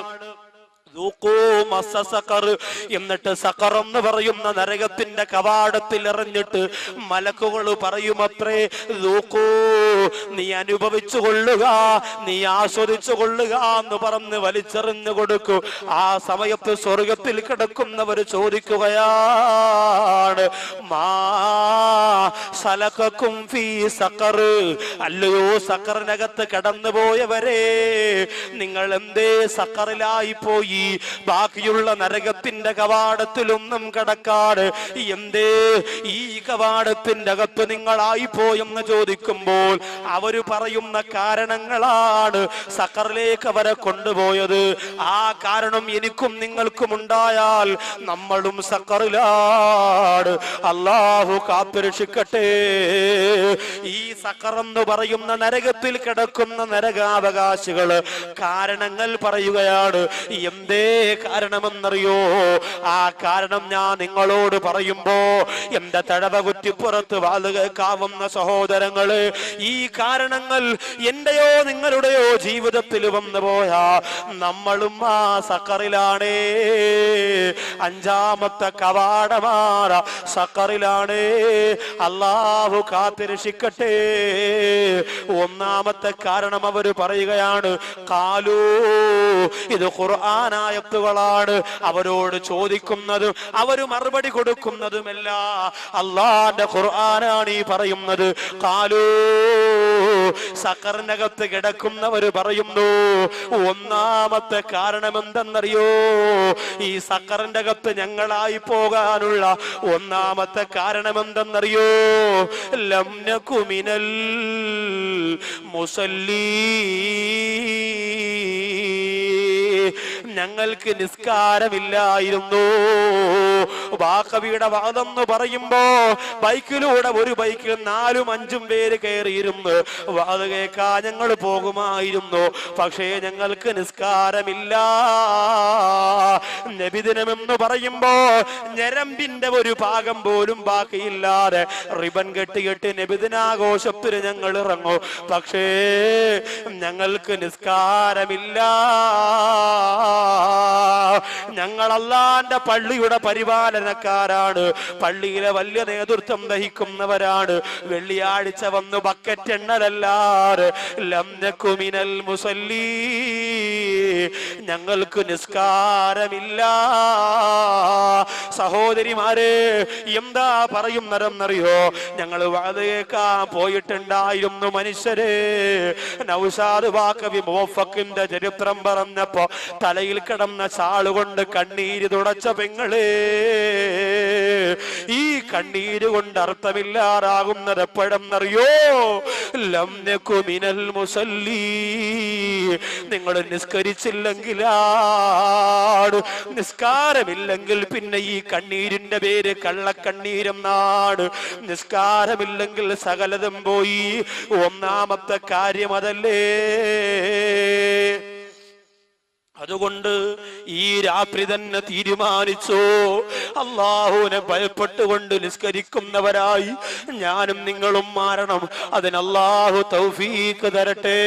എന്നിട്ട് സഖർ എന്ന് പറയുന്ന നരകത്തിന്റെ കവാടത്തിൽ എറിഞ്ഞിട്ട് മലക്കുകൾ പറയുമത്രേ, നീ അനുഭവിച്ചു കൊള്ളുക, നീ ആസ്വദിച്ചു കൊള്ളുക എന്ന് പറഞ്ഞ് വലിച്ചെറിഞ്ഞു കൊടുക്കൂ. ആ സമയത്ത് സ്വർഗത്തിൽ കിടക്കുന്നവർ ചോദിക്കുകയാണ്, മാ സലകക്കും ഫീ സഖർ. അല്ലയോ സഖറിനകത്ത് കടന്നുപോയവരെ, നിങ്ങൾ എന്തേ സഖറിലായി പോയി? ബാക്കിയുള്ള നരകത്തിന്റെ കവാടത്തിലൊന്നും കടക്കാട് എന്തേ ഈ കവാടത്തിന്റെ അകത്ത് നിങ്ങളായി പോയെന്ന് ചോദിക്കുമ്പോൾ അവര് പറയുന്ന കാരണങ്ങളാണ് സഖറിലേക്ക് അവരെ കൊണ്ടുപോയത്. ആ കാരണം എനിക്കും നിങ്ങൾക്കും ഉണ്ടായാൽ നമ്മളും സഖറിലാണ്. അല്ലാഹു കാത്തുരക്ഷിക്കട്ടെ. ഈ സഖർ എന്ന് പറയുന്ന നരകത്തിൽ കിടക്കുന്ന നരകാവകാശികള് കാരണങ്ങൾ പറയുകയാണ്. എന്തേ കാരണമെന്നറിയോ? ആ കാരണം ഞാൻ നിങ്ങളോട് പറയുമ്പോ എന്റെ തഴവ കുറ്റിപ്പുറത്ത് വാല് കേൾക്കാവുന്ന സഹോദരങ്ങള്, ഈ കാരണങ്ങൾ എന്റെയോ നിങ്ങളുടെയോ ജീവിതത്തിൽ വന്നു പോയാ നമ്മളും ആ സഖറിലാണേ. അഞ്ചാമത്തെ കവാടമാണ് സഖറിലാണേ. അല്ലാഹു കാത്തിരക്ഷിക്കട്ടെ. ഒന്നാമത്തെ കാരണം അവര് പറയുകയാണ്, കാലൂ ഇത് ഖുർആനാ ഖുർആനായത്തുകളാണ്. അവരോട് ചോദിക്കുന്നതും അവര് മറുപടി കൊടുക്കുന്നതുമല്ല അള്ളാന്റെ ഖുർആനാണ് ഈ പറയുന്നത്. ഖാലൂ, സഖറിനകത്ത് കിടക്കുന്നവര് പറയുന്നു, ഒന്നാമത്തെ കാരണം എന്തെന്നറിയോ? ഈ സഖറിന്റെ അകത്ത് ഞങ്ങളായി പോകാനുള്ള ഒന്നാമത്തെ കാരണം എന്തെന്നറിയോ? ലം നകു മിനൽ മുസല്ലീ, ഞങ്ങൾക്ക് നിസ്കാരമില്ലായിരുന്നു. ബാഖവിയുടെ വാദെന്ന് പറയുമ്പോ ബൈക്കിലൂടെ ഒരു ബൈക്കിൽ 4ഉം 5ഉം പേര് കയറിയിരുന്നു വാത് കേൾക്കാൻ ഞങ്ങൾ പോകുമായിരുന്നു. പക്ഷേ ഞങ്ങൾക്ക് നിസ്കാരമില്ല. നബിദിനമെന്ന് പറയുമ്പോ ഞരമ്പിന്റെ ഒരു ഭാഗം പോലും ബാക്കിയില്ലാതെ റിബൺ കെട്ടിയിട്ട് നബിദിനാഘോഷത്തിന് ഞങ്ങൾ ഇറങ്ങും. പക്ഷേ ഞങ്ങൾക്ക് നിസ്കാരമില്ല. ഞങ്ങൾ അല്ലാഹുവിന്റെ പള്ളിയുടെ പരിപാലനക്കാരാണ്, പള്ളിയിലെ വലിയ നേതൃത്വം വഹിക്കുന്നവരാണ്. വെള്ളിയാഴ്ച വന്ന് ബക്കറ്റ് എണ്ണലല്ലാതെ ലം നകു മിനൽ മുസല്ലീ, ഞങ്ങൾക്ക് നിസ്കാരമില്ല. സഹോദരിമാരെ, എന്താ പറയുന്നതെന്നറിയോ? ഞങ്ങൾ വഅദ് കേൾക്കാൻ പോയിട്ടുണ്ടായിരുന്നു മനുഷ്യരെ. നൗഷാദ് ബാഖവി മുവഫഖിന്റെ ചരിത്രം പറഞ്ഞപ്പോ തലയിൽ കിടന്ന ചാളുകൊണ്ട് കണ്ണീര് തുടച്ച പെങ്ങളെ, ഈ കണ്ണീര് കൊണ്ട് അർത്ഥമില്ലാതാകുന്നത് എപ്പോഴെന്നറിയോ? ലം നകു മിനൽ മുസല്ലീ, നിങ്ങൾ നിസ്കരിച്ചില്ലെങ്കിലാണ്. നിസ്കാരമില്ലെങ്കിൽ പിന്നെ ഈ കണ്ണീരിന്റെ പേര് കള്ളക്കണ്ണീരെന്നാണ്. നിസ്കാരമില്ലെങ്കിൽ സകലതും പോയി. ഒന്നാമത്തെ കാര്യം അതല്ലേ? അതുകൊണ്ട് ഈ രാത്രി തന്നെ തീരുമാനിച്ചോ, അള്ളാഹുവിനെ ഭയപ്പെട്ടുകൊണ്ട് നിസ്കരിക്കുന്നവരായി ഞാനും നിങ്ങളും മാറണം. അതിന് അള്ളാഹു തൗഫീഖ് തരട്ടെ.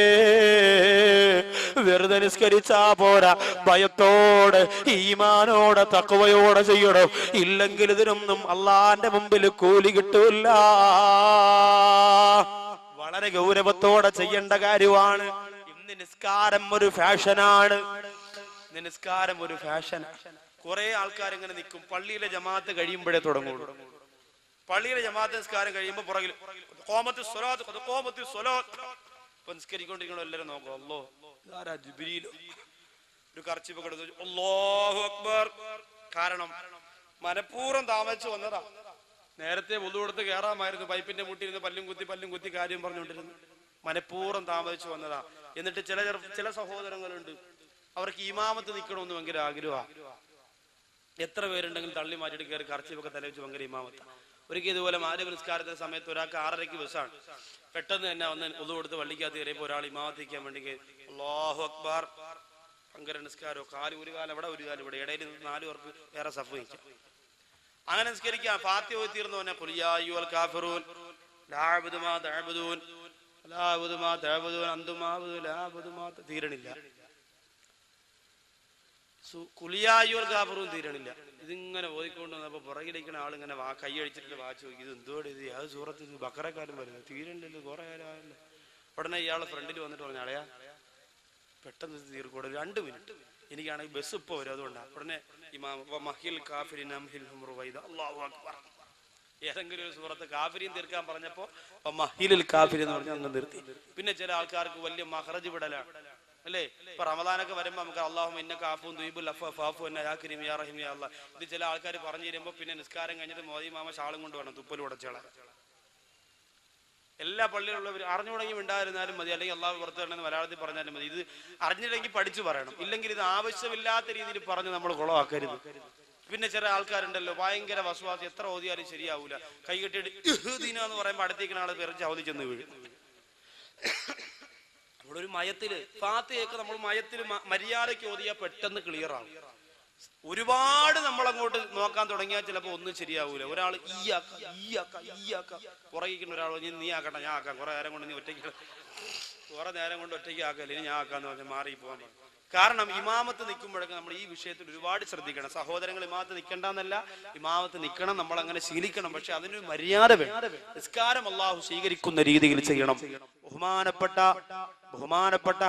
വെറുതെ നിസ്കരിച്ചാ പോരാ, ഭയത്തോടെ ഈമാനോടെ തഖ്വയോടെ ചെയ്യണം. ഇല്ലെങ്കിൽ ഇതിനൊന്നും അള്ളാന്റെ മുമ്പിൽ കൂലി കിട്ടൂല. വളരെ ഗൗരവത്തോടെ ചെയ്യേണ്ട കാര്യമാണ്. ഇന്ന് നിസ്കാരം ഒരു ഫാഷനാണ്. നിസ്കാരം ഒരു ഫാഷൻ. കുറെ ആൾക്കാർ ഇങ്ങനെ നിൽക്കും, പള്ളിയിലെ ജമാഅത്ത് കഴിയുമ്പോഴേ തുടങ്ങുള്ളൂ. പള്ളിയിലെ ജമാഅത്ത് നിസ്കാരം കഴിയുമ്പോ പുറകിൽ നിസ്കരിക്കൊണ്ടിരിക്കണോ എല്ലാരും നോക്കും. അല്ലോ ഇതാരാ ജിബ്രീൽ ഒരു കർച്ചിപ്പ് കൊടുത്തു, അല്ലാഹു അക്ബർ. കാരണം മനഃപൂർവ്വം താമസിച്ചു വന്നതാ. നേരത്തെ വുളു കൊടുത്ത് കയറാമായിരുന്നു, പൈപ്പിന്റെ മുട്ടിയിരുന്ന് പല്ലും കുത്തി കാര്യം പറഞ്ഞുകൊണ്ടിരുന്നു. മനഃപൂർവ്വം താമസിച്ചു വന്നതാ. എന്നിട്ട് ചില സഹോദരങ്ങളുണ്ട്, അവർക്ക് ഇമാമത്ത് നിൽക്കണമെന്ന് ഭയങ്കര ആഗ്രഹമാണ്. എത്ര പേരുണ്ടെങ്കിലും തള്ളി മാറ്റിയിട്ട് കയറി കർച്ചിപ്പൊക്കെ തലവെച്ച് ഭയങ്കര ഇമാമത്ത്. ഒരിക്കൽ ഇതുപോലെ മാരിബ് നിസ്കാരത്തിന്റെ സമയത്ത് ഒരാൾക്ക് 6:30 ബസ്സാണ്. പെട്ടെന്ന് തന്നെ വന്ന് വുളു കൊടുത്ത് വള്ളിക്കകത്ത് കയറിയപ്പോൾ ഒരാൾ ഇമാമത്ത് നിൽക്കാൻ വേണ്ടി അല്ലാഹു അക്ബർ, ഭയങ്കര നിസ്കാരോ, കാല് ഒരു കാലം അവിടെ ഒരു കാലം ഇവിടെ, ഇടയിൽ 4 പേർക്ക് വേറെ സഫ് നിൽക്കാം. അങ്ങനെ നിസ്കരിക്കാം. ഫാത്തിഹ ഓതി തീർന്നു തന്നെ ഖുൽ യാ അയ്യുഹൽ കാഫിറൂൻ ലാ അഅ്ബുദു മാ തഅ്ബുദൂൻ ലാ അഅ്ബുദു മാ തഅ്ബുദൂൻ അൻതും അഅ്ബുദു ലാ അഅ്ബുദു മാ തീരണില്ല. കുലിയായൂർ കാഫറും തീരണില്ല. ഇതിങ്ങനെ ഓതിക്കൊണ്ട് വന്നപ്പോ പുറകിലിരിക്കുന്ന ആളിങ്ങനെ കൈയടിച്ചിട്ട് വാച്ച് നോക്കി, ഇത് എന്തോടെ ഇത് അത് സൂറത്ത് ബക്കറക്കാരും വരുന്നത് തീരണ്ടല്ലോ, കുറെ കാലമായല്ലോ. ഉടനെ ഇയാളെ ഫ്രണ്ടിൽ വന്നിട്ട് പറഞ്ഞു, അളയാ പെട്ടെന്ന് തീർക്കൂടെ 2 മിനിറ്റ്, എനിക്കാണെങ്കിൽ ബസ് ഇപ്പൊ വരും, അതുകൊണ്ടാണ്. ഉടനെ ഏതെങ്കിലും ഒരു സൂറത്ത് കാഫിരീൻ തീർക്കാൻ പറഞ്ഞപ്പോ മഹിലിൽ കാഫിരി എന്ന് പറഞ്ഞാൽ അങ്ങ് നിർത്തി. പിന്നെ ചില ആൾക്കാർക്ക് വലിയ മഹറജ് വിടലാണ് അല്ലേ? ഇപ്പൊ റമദാനൊക്കെ വരുമ്പോ നമുക്ക് അല്ലാഹുമ്മ ഇന്നക അഫൂൻ തുഹിബ്ബുൽ അഫ്വ ഫഅഫു അന്നാ യാ കരീം യാ റഹീം യാ അല്ലാഹ്. ഇത് ചില ആൾക്കാർ പറഞ്ഞു തരുമ്പോ പിന്നെ നിസ്കാരം കഴിഞ്ഞിട്ട് മോദി മാമ ഷാളും കൊണ്ട് വേണം തുപ്പൽ ഉടച്ചോളാം. എല്ലാ പള്ളിയിലുള്ളവർ അറിഞ്ഞുടങ്ങി ഉണ്ടായിരുന്നാലും മതി, അല്ലെങ്കിൽ അള്ളാഹു പുറത്തു തരണമെന്ന് മലയാളത്തിൽ പറഞ്ഞാലും മതി. ഇത് അറിഞ്ഞില്ലെങ്കിൽ പഠിച്ചു പറയണം. ഇല്ലെങ്കിൽ ഇത് ആവശ്യമില്ലാത്ത രീതിയിൽ പറഞ്ഞ് നമ്മൾ കുളമാക്കരുത്. പിന്നെ ചില ആൾക്കാരുണ്ടല്ലോ ഭയങ്കര വസ്വാസി, എത്ര ഓതിയാലും ശരിയാവൂല. കൈ കെട്ടിയിട്ട് എന്ന് പറയുമ്പോ അടുത്തേക്കുന്ന ആള് പെറിച്ച് അവധി ചെന്ന് വീഴും. നമ്മളൊരു മയത്തില് ഫാത്തിഹയൊക്കെ നമ്മൾ മയത്തില് മര്യാദയ്ക്ക് ഓതിയാൽ പെട്ടെന്ന് ക്ലിയർ ആവും. ഒരുപാട് നമ്മൾ അങ്ങോട്ട് നോക്കാൻ തുടങ്ങിയാൽ ചിലപ്പോ ഒന്നും ശരിയാവൂല. ഒരാൾ ഈയാക്ക പുറകിക്കുന്ന ഒരാൾ നീ ആക്കട്ടെ ഞാൻ ആക്കാം, കുറെ നേരം കൊണ്ട് ഒറ്റയ്ക്ക് ആക്കല്ലേ, ഇനി ഞാൻ ആക്കാന്ന് പറഞ്ഞാൽ മാറി പോകാൻ. കാരണം ഇമാമത്ത് നിൽക്കുമ്പോഴൊക്കെ നമ്മൾ ഈ വിഷയത്തിൽ ഒരുപാട് ശ്രദ്ധിക്കണം. സഹോദരങ്ങൾ ഇമാമത്ത് നിൽക്കണ്ടെന്നല്ല, ഇമാമത്ത് നിൽക്കണം, നമ്മൾ അങ്ങനെ ശീലിക്കണം. പക്ഷെ അതിനൊരു മര്യാദ വേണം. നിസ്കാരം അല്ലാഹു സ്വീകരിക്കുന്ന രീതിയിൽ ചെയ്യണം. ബഹുമാനപ്പെട്ട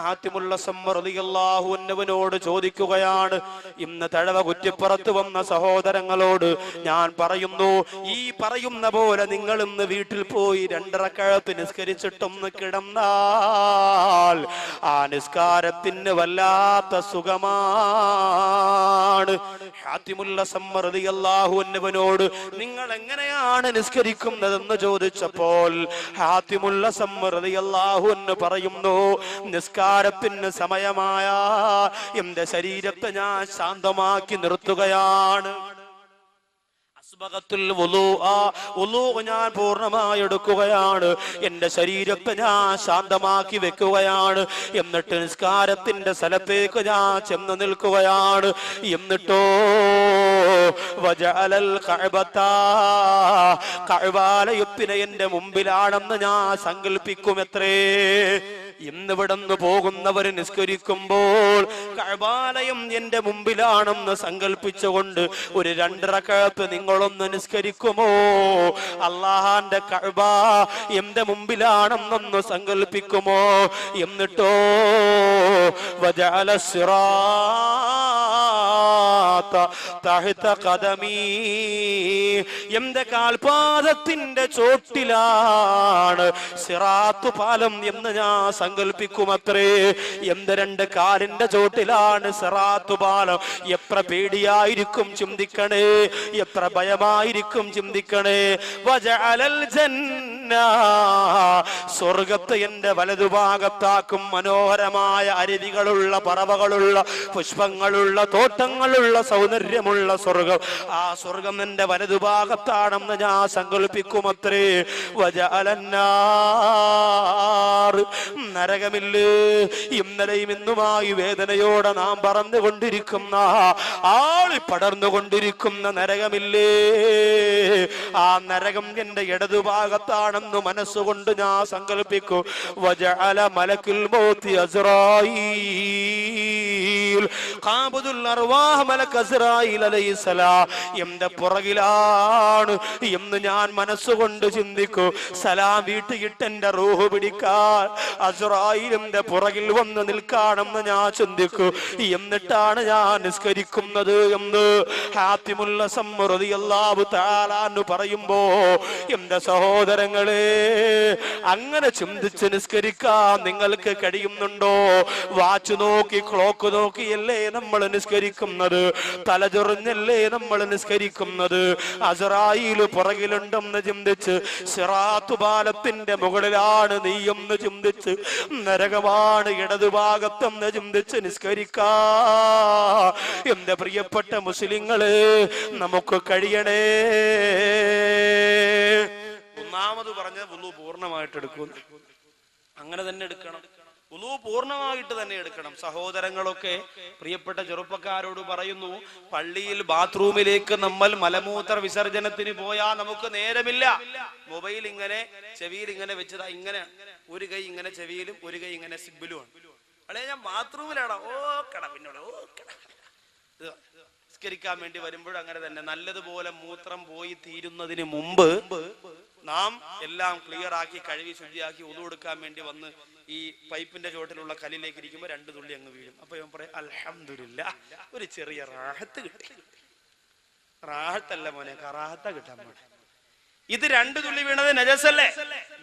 ഹാത്തിമുൽ അസ്സം റളിയല്ലാഹു അൻഹുവിനോട് ചോദിക്കുകയാണ്, ഇന്ന് തഴവ കുറ്റിപ്പുറത്ത് വന്ന സഹോദരങ്ങളോട് ഞാൻ പറയുന്നു, ഈ പറയുന്ന പോലെ നിങ്ങൾ ഇന്ന് വീട്ടിൽ പോയി 2 റക്അത്ത് നിസ്കരിച്ചിട്ടൊന്ന് കിടന്നാൽ ആ നിസ്കാരത്തിന് വല്ലാത്ത സുഖമാണ്. ഹാത്തിമുൽ അസ്സം റളിയല്ലാഹു അൻഹുവിനോട് നിങ്ങൾ എങ്ങനെയാണ് നിസ്കരിക്കുന്നതെന്ന് ചോദിച്ചപ്പോൾ ഹാത്തിമുൽ അസ്സം റളിയല്ലാഹു അൻഹു പറയുന്നു, നിസ്കാരത്തിന് സമയമായ എന്റെ ശരീരത്തെ ഞാൻ ശാന്തമാക്കി നിർത്തുകയാണ്. ഞാൻ പൂർണ്ണമായി എടുക്കുകയാണ്, എന്റെ ശരീരത്തെ ഞാൻ ശാന്തമാക്കി വെക്കുകയാണ്. എന്നിട്ട് നിസ്കാരത്തിന്റെ സ്ഥലത്തേക്ക് ഞാൻ ചെന്ന് നിൽക്കുകയാണ്. എന്നിട്ടോ കഅബാലയത്തിനെ എന്റെ മുമ്പിലാണെന്ന് ഞാൻ സങ്കല്പിക്കുമെത്രേ. ഇന്നിവിടുന്ന് പോകുന്നവർ നിസ്കരിക്കുമ്പോൾ കഅബാലയം എന്റെ മുമ്പിലാണെന്ന് സങ്കല്പിച്ചുകൊണ്ട് ഒരു 2 റക്അത്ത് നിങ്ങളൊന്ന് നിസ്കരിക്കുമോ? അല്ലാഹുവിന്റെ കഅബ എന്റെ മുമ്പിലാണെന്നൊന്ന് സങ്കല്പിക്കുമോ? എന്നിട്ടോ വജഅല സിറാത്ത തഹ്ത ഖദമി, എന്റെ കാൽപാദത്തിന്റെ ചോട്ടിലാണ് സിറാത്ത് പാലം എന്ന് ഞാൻ സങ്കല്പിക്കുമത്രേ. എന്റെ 2 കാലിന്റെ ചോട്ടിലാണ് സിറാത്ത് പാലം. എത്ര പേടിയായിരിക്കും ചിന്തിക്കണേ, എത്ര ഭയമായിരിക്കും ചിന്തിക്കണേ. വജഅലൽ ജന്ന, സ്വർഗത്തെ എന്റെ വലതുഭാഗത്താക്കും. മനോഹരമായ അരുവികളുള്ള, പറവകളുള്ള, പുഷ്പങ്ങളുള്ള, തോട്ടങ്ങളുള്ള, സൗന്ദര്യമുള്ള സ്വർഗം. ആ സ്വർഗം എന്റെ വലതുഭാഗത്താണെന്ന് ഞാൻ സങ്കല്പിക്കുമത്രേ. വജഅലന്നാർ, നരകമില്ലേ, ഇന്നലെയും ഇന്നുമായി വേദനയോടെ നാം പറന്നുകൊണ്ടിരിക്കുന്ന, ആളി പടർന്നുകൊണ്ടിരിക്കുന്ന നരകമില്ലേ, ആ നരകം എന്റെ ഇടതുഭാഗത്താണെന്ന് മനസ്സുകൊണ്ട് ഞാൻ സങ്കല്പിക്കും. വജഅല മലക്കുൽ മൗത്തി അസ്റായീൽ, ഖാബിദുൽ അർവാഹ് മലക്ക് അസ്റായീൽ അലൈഹിസ്സലാം എന്റെ പുറകിലാണ് എന്ന് ഞാൻ മനസ്സുകൊണ്ട് ചിന്തിക്കും. സലാം വീട്ടിയിട്ട് എന്റെ റൂഹ് പിടിക്കാൻ അസ്റായീലിന്റെ പുറകിൽ വന്ന് നിൽക്കാണെന്ന് ഞാൻ ചിന്തിക്കും. എന്നിട്ടാണ് ഞാൻ നിസ്കരിക്കുന്നത് എന്ന് ഹാത്തിമുൽ അസ്സം റളിയല്ലാഹു തആല അൻഹു പറയുമ്പോ, എന്റെ സഹോദരങ്ങളെ, അങ്ങനെ ചിന്തിച്ച് നിസ്കരിക്കാൻ നിങ്ങൾക്ക് കഴിയുന്നുണ്ടോ? വാച്ച് നോക്കി, ക്ലോക്ക് നോക്കിയല്ലേ നമ്മൾ നിസ്കരിക്കുന്നത്? തലചൊറിഞ്ഞല്ലേ നമ്മൾ നിസ്കരിക്കുന്നത്? അസ്റായീൽ പുറകിലുണ്ടെന്ന് ചിന്തിച്ച്, സിറാത്ത് പാലത്തിന്റെ മുകളിലാണ് നീയെന്ന് ചിന്തിച്ച്, നരകമാണ് ഇടതുഭാഗത്തെന്ന് ചിന്തിച്ച് നിസ്കരിക്കാ എന്റെ പ്രിയപ്പെട്ട മുസ്ലിങ്ങളെ നമുക്ക് കഴിയണേ. ഒന്നാമത് പറഞ്ഞ വുളു പൂർണ്ണമായിട്ട് എടുക്കും. അങ്ങനെ തന്നെ എടുക്കണം, വുളു പൂർണ്ണമായിട്ട് തന്നെ എടുക്കണം. സഹോദരങ്ങളൊക്കെ, പ്രിയപ്പെട്ട ചെറുപ്പക്കാരോട് പറയുന്നു, പള്ളിയിൽ ബാത്റൂമിലേക്ക് നമ്മൾ മലമൂത്ര വിസർജനത്തിന് പോയാൽ നമുക്ക് നേരമില്ല. മൊബൈൽ ഇങ്ങനെ ചെവിയിൽ ഇങ്ങനെ വെച്ചതാ, ഇങ്ങനെ ഒരു കൈ ഇങ്ങനെ ചെവിയിലും ഒരു കൈ ഇങ്ങനെ സിബിലുമാണ്. അല്ലെ ഞാൻ ബാത്റൂമിലാണോ? ഓക്കട പിന്നോട് ഓക്കട. നിസ്കരിക്കാൻ വേണ്ടി വരുമ്പോഴും അങ്ങനെ തന്നെ. നല്ലതുപോലെ മൂത്രം പോയി തീരുന്നതിന് മുമ്പ് നാം എല്ലാം ക്ലിയർ ആക്കി കഴുകി ശുചിയാക്കി ഉളു കൊടുക്കാൻ വേണ്ടി വന്ന് ഈ പൈപ്പിന്റെ ചോട്ടിലുള്ള കല്ലിലേക്ക് ഇരിക്കുമ്പോൾ 2 തുള്ളി അങ്ങ് വീഴും. അപ്പൊ ഇവൻ പറയും, അൽഹംദുലില്ലാ, ഒരു ചെറിയ റാഹത്ത് കിട്ടി. റാഹത്തല്ല മോനെ, കറാഹത്ത കിട്ടാൻ മോനെ. ഇത് 2 തുള്ളി വീണത് നജസല്ലേ?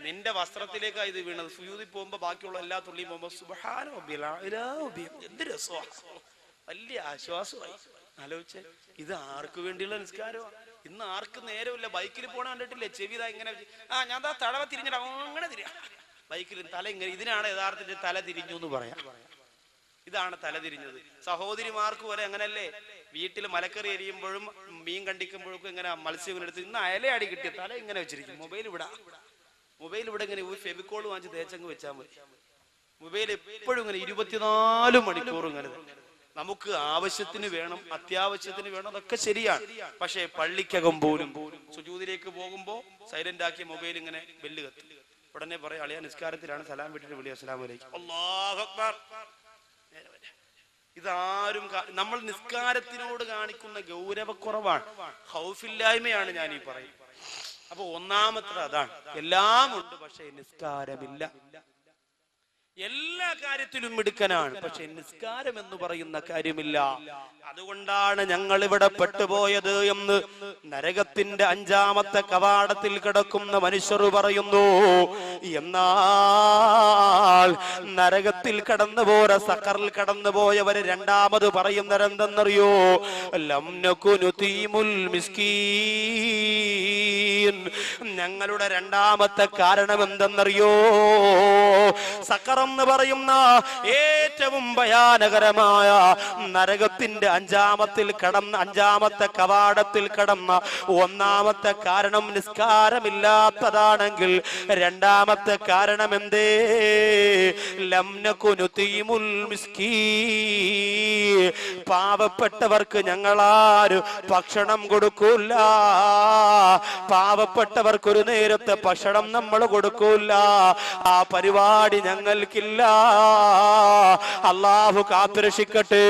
നിന്റെ വസ്ത്രത്തിലേക്കാണ് ഇത് വീണത്. സുജൂദിൽ പോകുമ്പോ ബാക്കിയുള്ള എല്ലാ തുള്ളിയും പോകുമ്പോ സുബ്ഹാന റബ്ബിൽ അഅ്ലാ, എന്ത് രസമാണ്, വലിയ ആശ്വാസമായി. ആലോചിച്ചേ, ഇത് ആർക്ക് വേണ്ടിയുള്ള നിസ്കാരമാണ്? ഇന്ന് ആർക്ക് നേരമില്ല. ബൈക്കിൽ പോണ കണ്ടിട്ടില്ലേ, ചെവിതാ ഇങ്ങനെ, ഞാൻ തടവ തിരിഞ്ഞിട്ട് അങ്ങനെ തിരിയാ, ബൈക്കിൽ തല ഇങ്ങനെ. ഇതിനാണ് യഥാർത്ഥത്തിൽ തല തിരിഞ്ഞു എന്ന് പറയാം. ഇതാണ് തല തിരിഞ്ഞത്. സഹോദരിമാർക്ക് വരെ അങ്ങനല്ലേ, വീട്ടിൽ മലക്കറി എരിയുമ്പോഴും മീൻ കണ്ടിക്കുമ്പോഴൊക്കെ ഇങ്ങനെ മത്സ്യം എടുത്ത് ഇന്ന് അയലയാടി കിട്ടിയ തല ഇങ്ങനെ വെച്ചിരിക്കും. മൊബൈൽ ഇവിടെ ഇങ്ങനെ ഫെവിക്കോൾ വാങ്ങിച്ച് തേച്ചങ്ങ് വെച്ചാൽ മതി. മൊബൈൽ എപ്പോഴും ഇങ്ങനെ 24 മണിക്കൂർ ഇങ്ങനെ. നമുക്ക് ആവശ്യത്തിന് വേണം, അത്യാവശ്യത്തിന് വേണം, അതൊക്കെ ശരിയാണ്. പക്ഷെ പള്ളിക്കകം പോലും സുജൂദിലേക്ക് പോകുമ്പോ സൈലന്റ് ആക്കി മൊബൈൽ ഇങ്ങനെ ബെല്ല് കത്തി. ഉടനെ പറയാം, അളിയാ നിസ്കാരത്തിലാണ്, സലാം വിട്ടിട്ട് വിളി, അസ്സലാമു അലൈക്കും, അല്ലാഹു അക്ബർ. ഇതാരും നമ്മൾ നിസ്കാരത്തിനോട് കാണിക്കുന്ന ഗൗരവക്കുറവാണ്, ഖൗഫില്ലായ്മയാണ് ഞാൻ ഈ പറയുന്നത്. അപ്പൊ ഒന്നാമത്തെ അതാണ്. എല്ലാം ഉണ്ട്, പക്ഷെ നിസ്കാരമില്ല. എല്ലാ കാര്യത്തിലും മിടുക്കനാണ്, പക്ഷെ നിസ്കാരം എന്ന് പറയുന്ന കാര്യമില്ല. അതുകൊണ്ടാണ് ഞങ്ങൾ ഇവിടെ പെട്ടുപോയത് എന്ന് നരകത്തിന്റെ 5ാമത്തെ കവാടത്തിൽ കിടക്കുന്ന മനുഷ്യർ പറയുന്നു. എന്നാൽ നരകത്തിൽ കടന്നുപോയ, സഖറിൽ കടന്നുപോയവര് രണ്ടാമത് പറയുന്നവരെന്തെന്നറിയോ? ലം നകുനു തീമുൽ മിസ്കീൻ. ഞങ്ങളുടെ രണ്ടാമത്തെ കാരണം എന്തെന്നറിയോ? സഖർ എന്ന് പറയുന്ന ഏറ്റവും ഭയാനകരമായ നരകത്തിന്റെ 5ാമത്തെ കവാടത്തിൽ കടന്ന 1ാമത്തെ കാരണം നിസ്കാരമില്ലാത്തതാണെങ്കിൽ, രണ്ടാമത്തെ കാരണം എന്തേ? ലം നകുനു തീമുൽ മിസ്കീൻ. പാവപ്പെട്ടവർക്ക് ഞങ്ങളാരും ഭക്ഷണം കൊടുക്കൂല. പാവപ്പെട്ടവർക്ക് ഒരു നേരത്തെ ഭക്ഷണം നമ്മൾ കൊടുക്കൂല. ആ പരിപാടി ഞങ്ങൾക്കില്ല. അല്ലാഹു കാത്തുരക്ഷിക്കട്ടെ.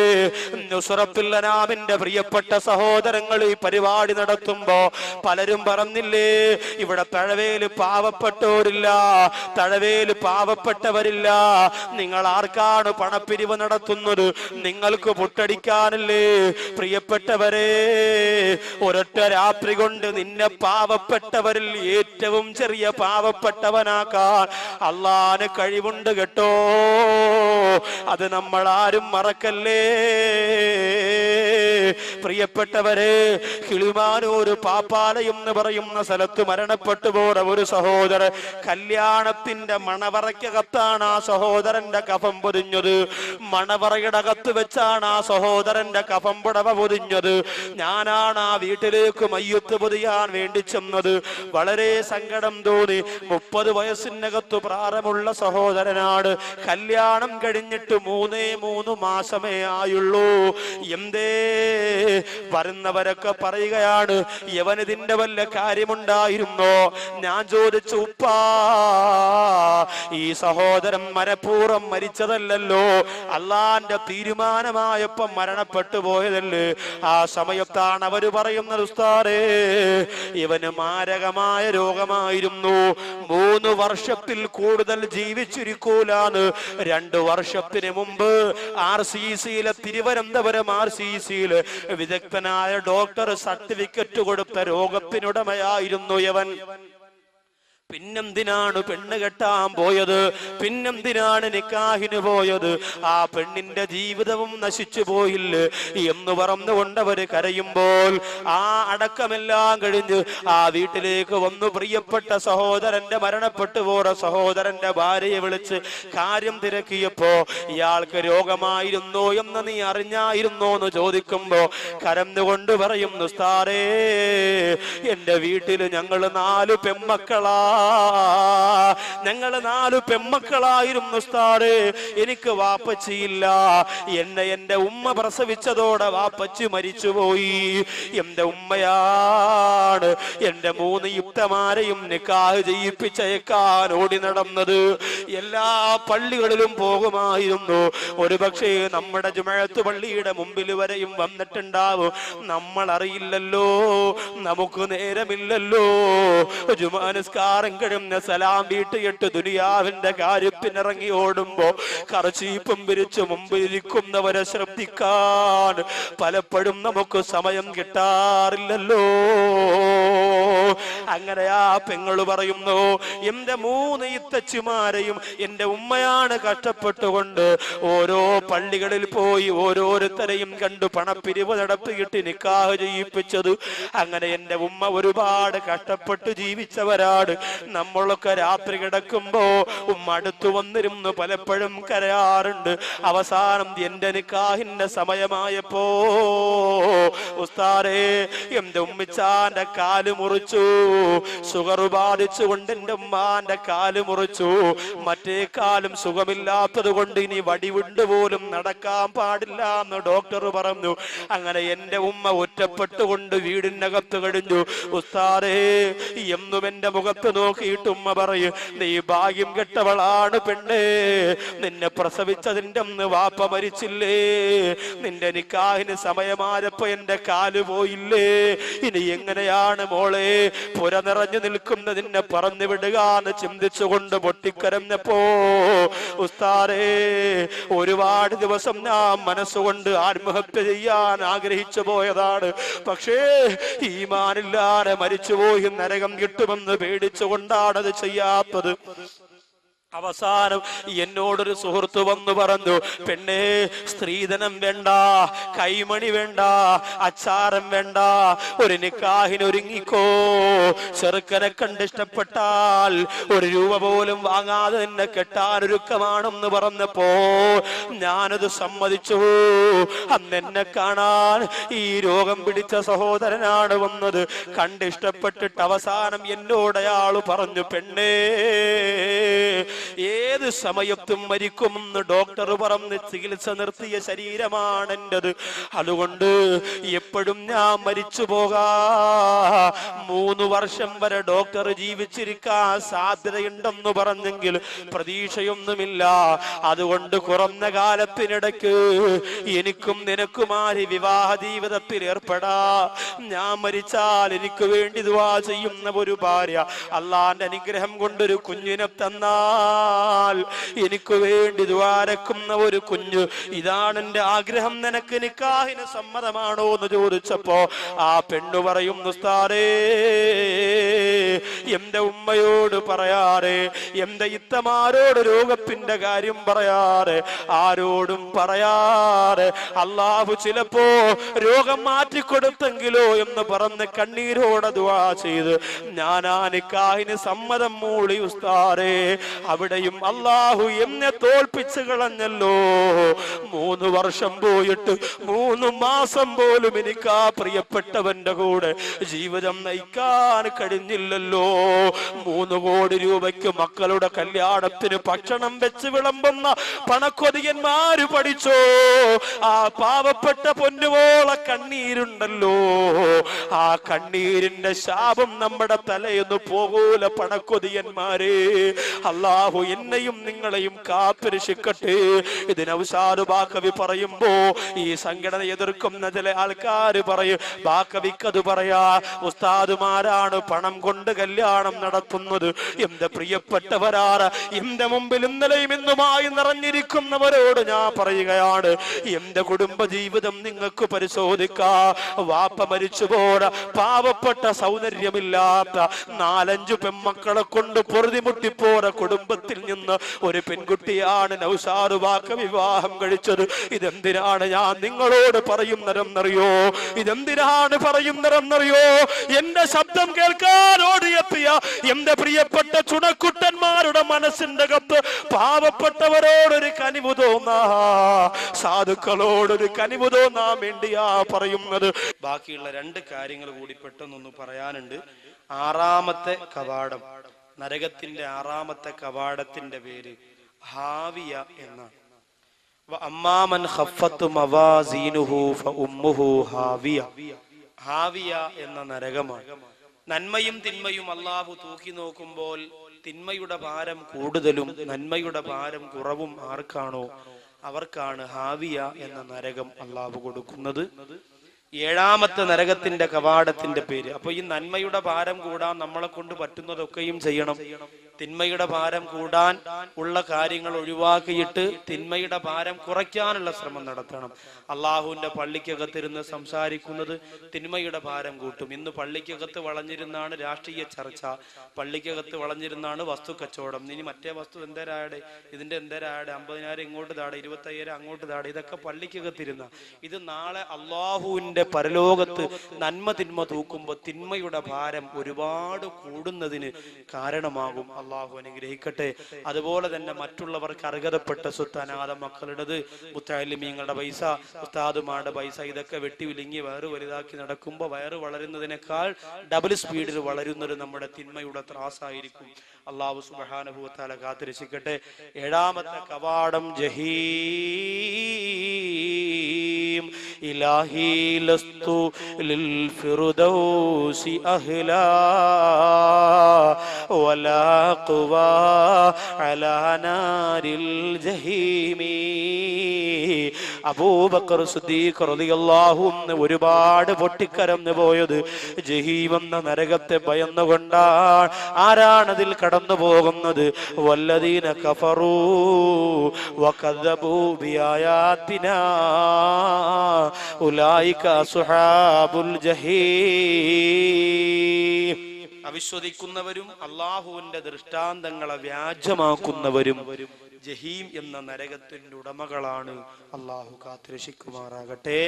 നുസ്റത്തുൽ അനാമിന്റെ പ്രിയപ്പെട്ട സഹോദരങ്ങൾ ഈ പരിപാടി നടത്തുമ്പോ പലരും പറഞ്ഞില്ലേ, ഇവിടെ തഴവേല് പാവപ്പെട്ടവരില്ല, തഴവേല് പാവപ്പെട്ടവരില്ല. നിങ്ങൾ ആർക്കാണ് പണപ്പിരിവ് നടത്തുന്നത്? നിങ്ങൾക്ക് പുട്ടടിക്കാനല്ലേ? പ്രിയപ്പെട്ടവരെ, ഒരൊറ്റ രാത്രി കൊണ്ട് നിന്നെ പാവപ്പെട്ടവരിൽ ഏറ്റവും ചെറിയ പാവപ്പെട്ടവനാക്കാൻ അള്ളാന് കഴിവുണ്ട് കേട്ടോ. അത് നമ്മൾ ആരും മറക്കല്ലേ. പ്രിയപ്പെട്ടവരെ, കിളിമാനൂർ പാപ്പാലയം എന്ന് പറയുന്ന സ്ഥലത്ത് മരണപ്പെട്ടു പോയ ഒരു സഹോദരൻ, കല്യാണത്തിന്റെ മണവറയ്ക്കകത്താണ് ആ സഹോദരന്റെ കഫം പൊതിഞ്ഞത്. മണവറയുടെ അകത്ത് വെച്ചാണ് ആ സഹോദരന്റെ കഫം പുടവ പൊതിഞ്ഞത്. ഞാനാണ് ആ വീട്ടിലേക്ക് മയ്യത്ത് പൊതിയാൻ വേണ്ടി ചെന്നത്. വളരെ സങ്കടം തോന്നി. 30 വയസ്സിനകത്ത് പ്രായമുള്ള സഹോദരനാണ്. കല്യാണം കഴിഞ്ഞിട്ട് 3 മാസമേ ആയുള്ളൂ. എന്തേ? വരുന്നവരൊക്കെ പറയുകയാണ്, യവനിതിന്റെ വല്ല കാര്യമുണ്ടായിരുന്നോ? ഞാൻ ചോദിച്ചു, ഉപ്പാ, ഈ സഹോദരൻ മനഃപൂർവ്വം മരിച്ചതല്ലല്ലോ, അള്ളാന്റെ തീരുമാനമായപ്പം മരണപ്പെട്ടു പോയതല്ലേ. ആ സമയത്താണ് അവര് പറയുന്നത്, ഉസ്താദേ, ഇവന് മാരകമായ രോഗമായിരുന്നു, 3 വർഷത്തിൽ കൂടുതൽ ജീവിച്ചിരിക്കൂലാന്ന് 2 വർഷത്തിന് മുമ്പ് RCCയിലെ, തിരുവനന്തപുരം RCCയില് വിദഗ്ധനായ ഡോക്ടർ സർട്ടിഫിക്കറ്റ് കൊടുത്ത രോഗത്തിനുടമയായിരുന്നു യവൻ. പിന്നെന്തിനാണ് പെണ്ണ് കെട്ടാൻ പോയത്? പിന്നെന്തിനാണ് നിക്കാഹിന് പോയത്? ആ പെണ്ണിന്റെ ജീവിതവും നശിച്ചു പോയില്ലേ എന്ന് പറഞ്ഞുകൊണ്ടവര് കരയുമ്പോൾ, ആ അടക്കമെല്ലാം കഴിഞ്ഞ് ആ വീട്ടിലേക്ക് വന്നു. പ്രിയപ്പെട്ട സഹോദരന്റെ മരണപ്പെട്ടു പോയ സഹോദരന്റെ ഭാര്യയെ വിളിച്ച് കാര്യം തിരക്കിയപ്പോ, ഇയാൾക്ക് രോഗമായിരുന്നോ എന്ന് നീ അറിഞ്ഞായിരുന്നോ എന്ന് ചോദിക്കുമ്പോ കരഞ്ഞുകൊണ്ട് പറയുന്നു, ഉസ്താദേ, എന്റെ വീട്ടില് ഞങ്ങള് 4 പെമ്മക്കളാ. ഞങ്ങൾ 4 പെമ്മക്കളായിരുന്നു ഉസ്താദേ. എനിക്ക് വാപ്പച്ചിയില്ല. എന്റെ ഉമ്മ പ്രസവിച്ചതോടെ വാപ്പച്ചി മരിച്ചുപോയി. എന്റെ ഉമ്മയാണ് എന്റെ 3 യുക്തമാരെയും നിക്കാഹ് ചെയ്യിപ്പിച്ചേക്കാൻ ഓടി നടന്നത്. എല്ലാ പള്ളികളിലും പോകുമായിരുന്നു. ഒരു പക്ഷേ നമ്മുടെ ജുമഅത്ത് പള്ളിയുടെ മുമ്പിൽ വരെയും വന്നിട്ടുണ്ടാവും. നമ്മൾ അറിയില്ലല്ലോ, നമുക്ക് നേരമില്ലല്ലോ. ജുമാ നിസ്കാരം കഴിഞ്ഞ സലാം വീട്ടിയിട്ട് ദുനിയാവിന്റെ കാര്യത്തിനിറങ്ങി ഓടുമ്പോ കർച്ചീപ്പും വിരിച്ച് മുമ്പിലിരിക്കുന്നവരെ ശ്രദ്ധിക്കാൻ പലപ്പോഴും നമുക്ക് സമയം കിട്ടാറില്ലല്ലോ. അങ്ങനെ ആ പെങ്ങള് പറയുന്നു, എന്റെ 3 ഇത്തച്ചിമാരെയും എന്റെ ഉമ്മയാണ് കഷ്ടപ്പെട്ടുകൊണ്ട് ഓരോ പള്ളികളിൽ പോയി ഓരോരുത്തരെയും കണ്ടു പണപ്പിരിവ് നടത്തിയിട്ട് നിക്കാഹ് ചെയ്യിപ്പിച്ചത്. അങ്ങനെ എന്റെ ഉമ്മ ഒരുപാട് കഷ്ടപ്പെട്ട് ജീവിച്ചവരാണ്. നമ്മളൊക്കെ രാത്രി കിടക്കുമ്പോ ഉമ്മ അടുത്തു വന്നിരുന്നു പലപ്പോഴും കരയാറുണ്ട്. അവസാനം എന്റെ നിക്കാഹിന്റെ സമയമായപ്പോ, ഉസ്താദേ, എന്റെ ഉമ്മിച്ചാന്റെ കാല് മുറിച്ചു. സുഗർ ബാധിച്ചുകൊണ്ട് എന്റെ ഉമ്മാന്റെ കാല് മുറിച്ചു. മറ്റേ കാലും സുഖമില്ലാത്തത് കൊണ്ട് ഇനി വടിവിണ്ട് പോലും നടക്കാൻ പാടില്ല എന്ന് ഡോക്ടർ പറഞ്ഞു. അങ്ങനെ എന്റെ ഉമ്മ ഒറ്റപ്പെട്ടുകൊണ്ട് വീടിനകത്ത് കഴിഞ്ഞു. ഉസ്താദേ, എന്നും എന്റെ മുഖത്ത് നോക്കിയിട്ട് ഉമ്മ പറയും, നീ ഭാഗ്യം കെട്ടവളാണ് പെണ്ണേ, നിന്നെ പ്രസവിച്ചതിന്റെ അന്ന് വാപ്പ മരിച്ചില്ലേ, നിന്റെ നിക്കാഹിന് സമയമായപ്പോ എന്റെ കാല് പോയില്ലേ, ഇനി എങ്ങനെയാണ് മോളെ പുര നിറഞ്ഞു നിൽക്കുന്ന നിന്നെ പറഞ്ഞു വിടുക എന്ന് ചിന്തിച്ചുകൊണ്ട് പൊട്ടിക്കരഞ്ഞപ്പോ ഉസ്താദേ ഒരുപാട് ദിവസം ഞാൻ മനസ്സുകൊണ്ട് ആത്മഹത്യ ചെയ്യാൻ ആഗ്രഹിച്ചു പോയതാണ്. പക്ഷേ ഈമാനില്ലാതെ മരിച്ചുപോയി നരകം കിട്ടുമെന്ന് പേടിച്ചുകൊണ്ടാണ് അത് ചെയ്യാത്തത്. അവസാനം എന്നോടൊരു സുഹൃത്ത് വന്നു പറഞ്ഞു, പെണ്ണേ സ്ത്രീധനം വേണ്ട, കൈമണി വേണ്ട, അച്ചാരം വേണ്ട, ഒരു നിക്കാഹിന് ഒരുങ്ങിക്കോ, ചെറുക്കനെ കണ്ടിഷ്ടപ്പെട്ടാൽ 1 രൂപ പോലും വാങ്ങാതെ നിന്നെ കെട്ടാനൊരുക്കമാണെന്ന് പറഞ്ഞപ്പോ ഞാനത് സമ്മതിച്ചു. അന്ന് എന്നെ കാണാൻ ഈ രോഗം പിടിച്ച സഹോദരനാണ് വന്നത്. കണ്ടിഷ്ടപ്പെട്ടിട്ട് അവസാനം എന്നോട് അയാൾ പറഞ്ഞു, പെണ്ണേ ഏത് സമയത്തും മരിക്കുമെന്ന് ഡോക്ടർ പറഞ്ഞ് ചികിത്സ നിർത്തിയ ശരീരമാണ് എന്റേത്. അതുകൊണ്ട് എപ്പോഴും ഞാൻ മരിച്ചു പോകാ. 3 വർഷം വരെ ഡോക്ടർ ജീവിച്ചിരിക്കാൻ സാധ്യതയുണ്ടെന്ന് പറഞ്ഞെങ്കിൽ പ്രതീക്ഷയൊന്നുമില്ല. അതുകൊണ്ട് കുറഞ്ഞ കാലത്തിനിടയ്ക്ക് എനിക്കും നിനക്കുമാരി വിവാഹ ജീവിതത്തിൽ ഏർപ്പെടാ. ഞാൻ മരിച്ചാൽ എനിക്ക് വേണ്ടി ദുആ ചെയ്യുന്ന ഒരു ഭാര്യ, അള്ളാന്റെ അനുഗ്രഹം കൊണ്ടൊരു കുഞ്ഞിനെ തന്നാ എനിക്ക് വേണ്ടി ദ്വാരക്കുന്ന ഒരു കുഞ്ഞ്, ഇതാണ് എന്റെ ആഗ്രഹം, നിനക്ക് നിക്കാഹിന് സമ്മതമാണോ എന്ന് ചോദിച്ചപ്പോ ആ പെണ്ണു പറയും, ഉസ്താദേ എന്റെ ഉമ്മയോട് പറയാറ്, എന്റെ ഇത്തമാരോട് രോഗത്തിന്റെ കാര്യം പറയാറ്, ആരോടും പറയാറ്, അള്ളാഹു ചിലപ്പോ രോഗം മാറ്റിക്കൊടുത്തെങ്കിലോ എന്ന് പറഞ്ഞ് കണ്ണീരോടെ ദുആ ചെയ്ത് ഞാൻ ആ നിക്കാഹിന് സമ്മതം മൂളി ഉസ്താദേ. അവിടെയും അള്ളാഹു എന്നെ തോൽപ്പിച്ചു കളഞ്ഞല്ലോ. 3 വർഷം പോയിട്ട് 3 മാസം പോലും എനിക്ക് ആ പ്രിയപ്പെട്ടവന്റെ കൂടെ ജീവിതം നയിക്കാൻ കഴിഞ്ഞില്ലല്ലോ. 3 കോടി രൂപയ്ക്ക് മക്കളുടെ കല്യാണത്തിന് ഭക്ഷണം വെച്ച് വിളമ്പുന്ന പണക്കൊതിയന്മാര് പഠിച്ചോ, ആ പാവപ്പെട്ട പൊന്നുപോള കണ്ണീരുണ്ടല്ലോ, ആ കണ്ണീരിന്റെ ശാപം നമ്മുടെ തലയൊന്ന് പോകൂല പണക്കൊതിയന്മാരെ. അല്ലാഹു എന്നെയും നിങ്ങളെയും കാത്തുരക്ഷിക്കട്ടെ. ഇത് നൗഷാദ് ബാക്കവി പറയുമ്പോ ഈ സംഘടന എതിർക്കുന്ന ചില ആൾക്കാർ പറയും, ബാക്കവിക്കത് പറയാ ഉസ്താദുമാരാണ് പണം കൊണ്ട് കല്യാണം നടത്തുന്നത്. എന്റെ പ്രിയപ്പെട്ടവരാണ്, എന്റെ മുമ്പിൽ ഇന്നലെയും ഇന്നുമായി നിറഞ്ഞിരിക്കുന്നവരോട് ഞാൻ പറയുകയാണ്, എന്റെ കുടുംബ ജീവിതം നിങ്ങൾക്ക് പരിശോധിക്കാ. വാപ്പ മരിച്ചുപോട പാവപ്പെട്ട സൗന്ദര്യമില്ലാത്ത 4-5 പെൺമക്കളെ കൊണ്ട് പൊറുതിമുട്ടിപ്പോര കുടുംബത്തിൽ നിന്ന് ഒരു പെൺകുട്ടിയാണ് നൗഷാദ് ബാക്കവി വിവാഹം കഴിച്ചത്. ഇതെന്തിനാണ് ഞാൻ നിങ്ങളോട് പറയുന്നതെന്നറിയോ? ഇതെന്തിനാണ് പറയുന്നതെന്നറിയോ? എന്റെ ശബ്ദം കേൾക്കാൻ ഓടിയെത്തിയ എന്റെ പ്രിയപ്പെട്ട ചുണക്കുട്ടന്മാരുടെ മനസ്സിന്റെ കത്ത് പാവപ്പെട്ടവരോടൊരു കനിവ് തോന്നാ, സാധുക്കളോടൊരു കനിവ് തോന്നാൻ വേണ്ടിയാ പറയുന്നത്. ബാക്കിയുള്ള 2 കാര്യങ്ങൾ കൂടി പെട്ടെന്നൊന്ന് പറയാനുണ്ട്. 6ാമത്തെ കവാടം, നരകത്തിന്റെ 6ാമത്തെ കവാടത്തിന്റെ പേര് ഹാവിയ എന്നാണ്. അമ്മാമൻ ഖഫ്ഫത്ത് മവാസീനുഹു ഫഉമ്മുഹു ഹാവിയ. ഹാവിയ എന്ന നരകമാണ്. നന്മയും തിന്മയും അല്ലാഹു തൂക്കി നോക്കുമ്പോൾ തിന്മയുടെ ഭാരം കൂടുതലും നന്മയുടെ ഭാരം കുറവും ആർക്കാണോ അവർക്കാണ് ഹാവിയ എന്ന നരകം അല്ലാഹു കൊടുക്കുന്നത്. 7ാമത്തെ നരകത്തിന്റെ കവാടത്തിന്റെ പേര്. അപ്പൊ ഈ നന്മയുടെ ഭാരം കൂടാൻ നമ്മളെ കൊണ്ട് പറ്റുന്നതൊക്കെയും ചെയ്യണം. തിന്മയുടെ ഭാരം കൂടാൻ ഉള്ള കാര്യങ്ങൾ ഒഴിവാക്കിയിട്ട് തിന്മയുടെ ഭാരം കുറയ്ക്കാനുള്ള ശ്രമം നടത്തണം. അള്ളാഹുവിന്റെ പള്ളിക്കകത്തിരുന്ന് സംസാരിക്കുന്നത് തിന്മയുടെ ഭാരം കൂട്ടും. ഇന്ന് പള്ളിക്കകത്ത് വളഞ്ഞിരുന്നാണ് രാഷ്ട്രീയ ചർച്ച, പള്ളിക്കകത്ത് വളഞ്ഞിരുന്നാണ് വസ്തു കച്ചവടം. ഇനി മറ്റേ വസ്തു എന്തരാടെ, ഇതിന്റെ എന്തരാടെ, 50,000 ഇങ്ങോട്ട് താടെ, 25,000 അങ്ങോട്ട് താടെ, ഇതൊക്കെ പള്ളിക്കകത്തിരുന്ന. ഇത് നാളെ അള്ളാഹുവിന്റെ പരലോകത്ത് നന്മ തിന്മ തൂക്കുമ്പോൾ തിന്മയുടെ ഭാരം ഒരുപാട് കൂടുന്നതിന് കാരണമാകും. അള്ളാഹു അനുഗ്രഹിക്കട്ടെ. അതുപോലെ തന്നെ മറ്റുള്ളവർക്ക് അർഹതപ്പെട്ട സ്വത്ത്, അനാഥ മക്കളുടേത്, മുത്തഅല്ലിമീങ്ങളുടെ പൈസ, ഉസ്താദുമാരുടെ പൈസ, ഇതൊക്കെ വെട്ടി വിലിങ്ങി വയറ് വലുതാക്കി നടക്കുമ്പോൾ വയറ് വളരുന്നതിനേക്കാൾ ഡബിൾ സ്പീഡിൽ വളരുന്നത് നമ്മുടെ തിന്മയുടെ ത്രാസായിരിക്കും. അള്ളാഹു സുബ്ഹാനഹു വ തആല കാത്തുരക്ഷിക്കട്ടെ. 7ാമത്തെ കവാടം ജഹീം. ഇലാഹി ലസ്തു ലിൽ ഫിർദൗസി അഹ്ലാ വലാ ഖുവാ അലാ നാരിൽ ജഹീമി. അബൂബക്കർ സിദ്ദീഖ് റളിയല്ലാഹു അൻഹു ഒരുപാട് പൊട്ടിക്കരഞ്ഞു പോയത് ജഹീം എന്ന നരകത്തെ ഭയന്നുകൊണ്ടാണ്. ആരാണതിൽ കടന്നു പോകുന്നത്? വല്ലദീന കഫറൂ വകദ്ദബൂ ബിആയാതിനാ ഉലൈക അസ്ഹാബുൽ ജഹീം. അവിശ്വസിക്കുന്നവരും അല്ലാഹുവിന്റെ ദൃഷ്ടാന്തങ്ങളെ വ്യാജമാക്കുന്നവരും ജഹീം എന്ന നരകത്തിന്റെ ഉടമകളാണ്. അള്ളാഹു കാത്തുരക്ഷിക്കുമാറാകട്ടെ.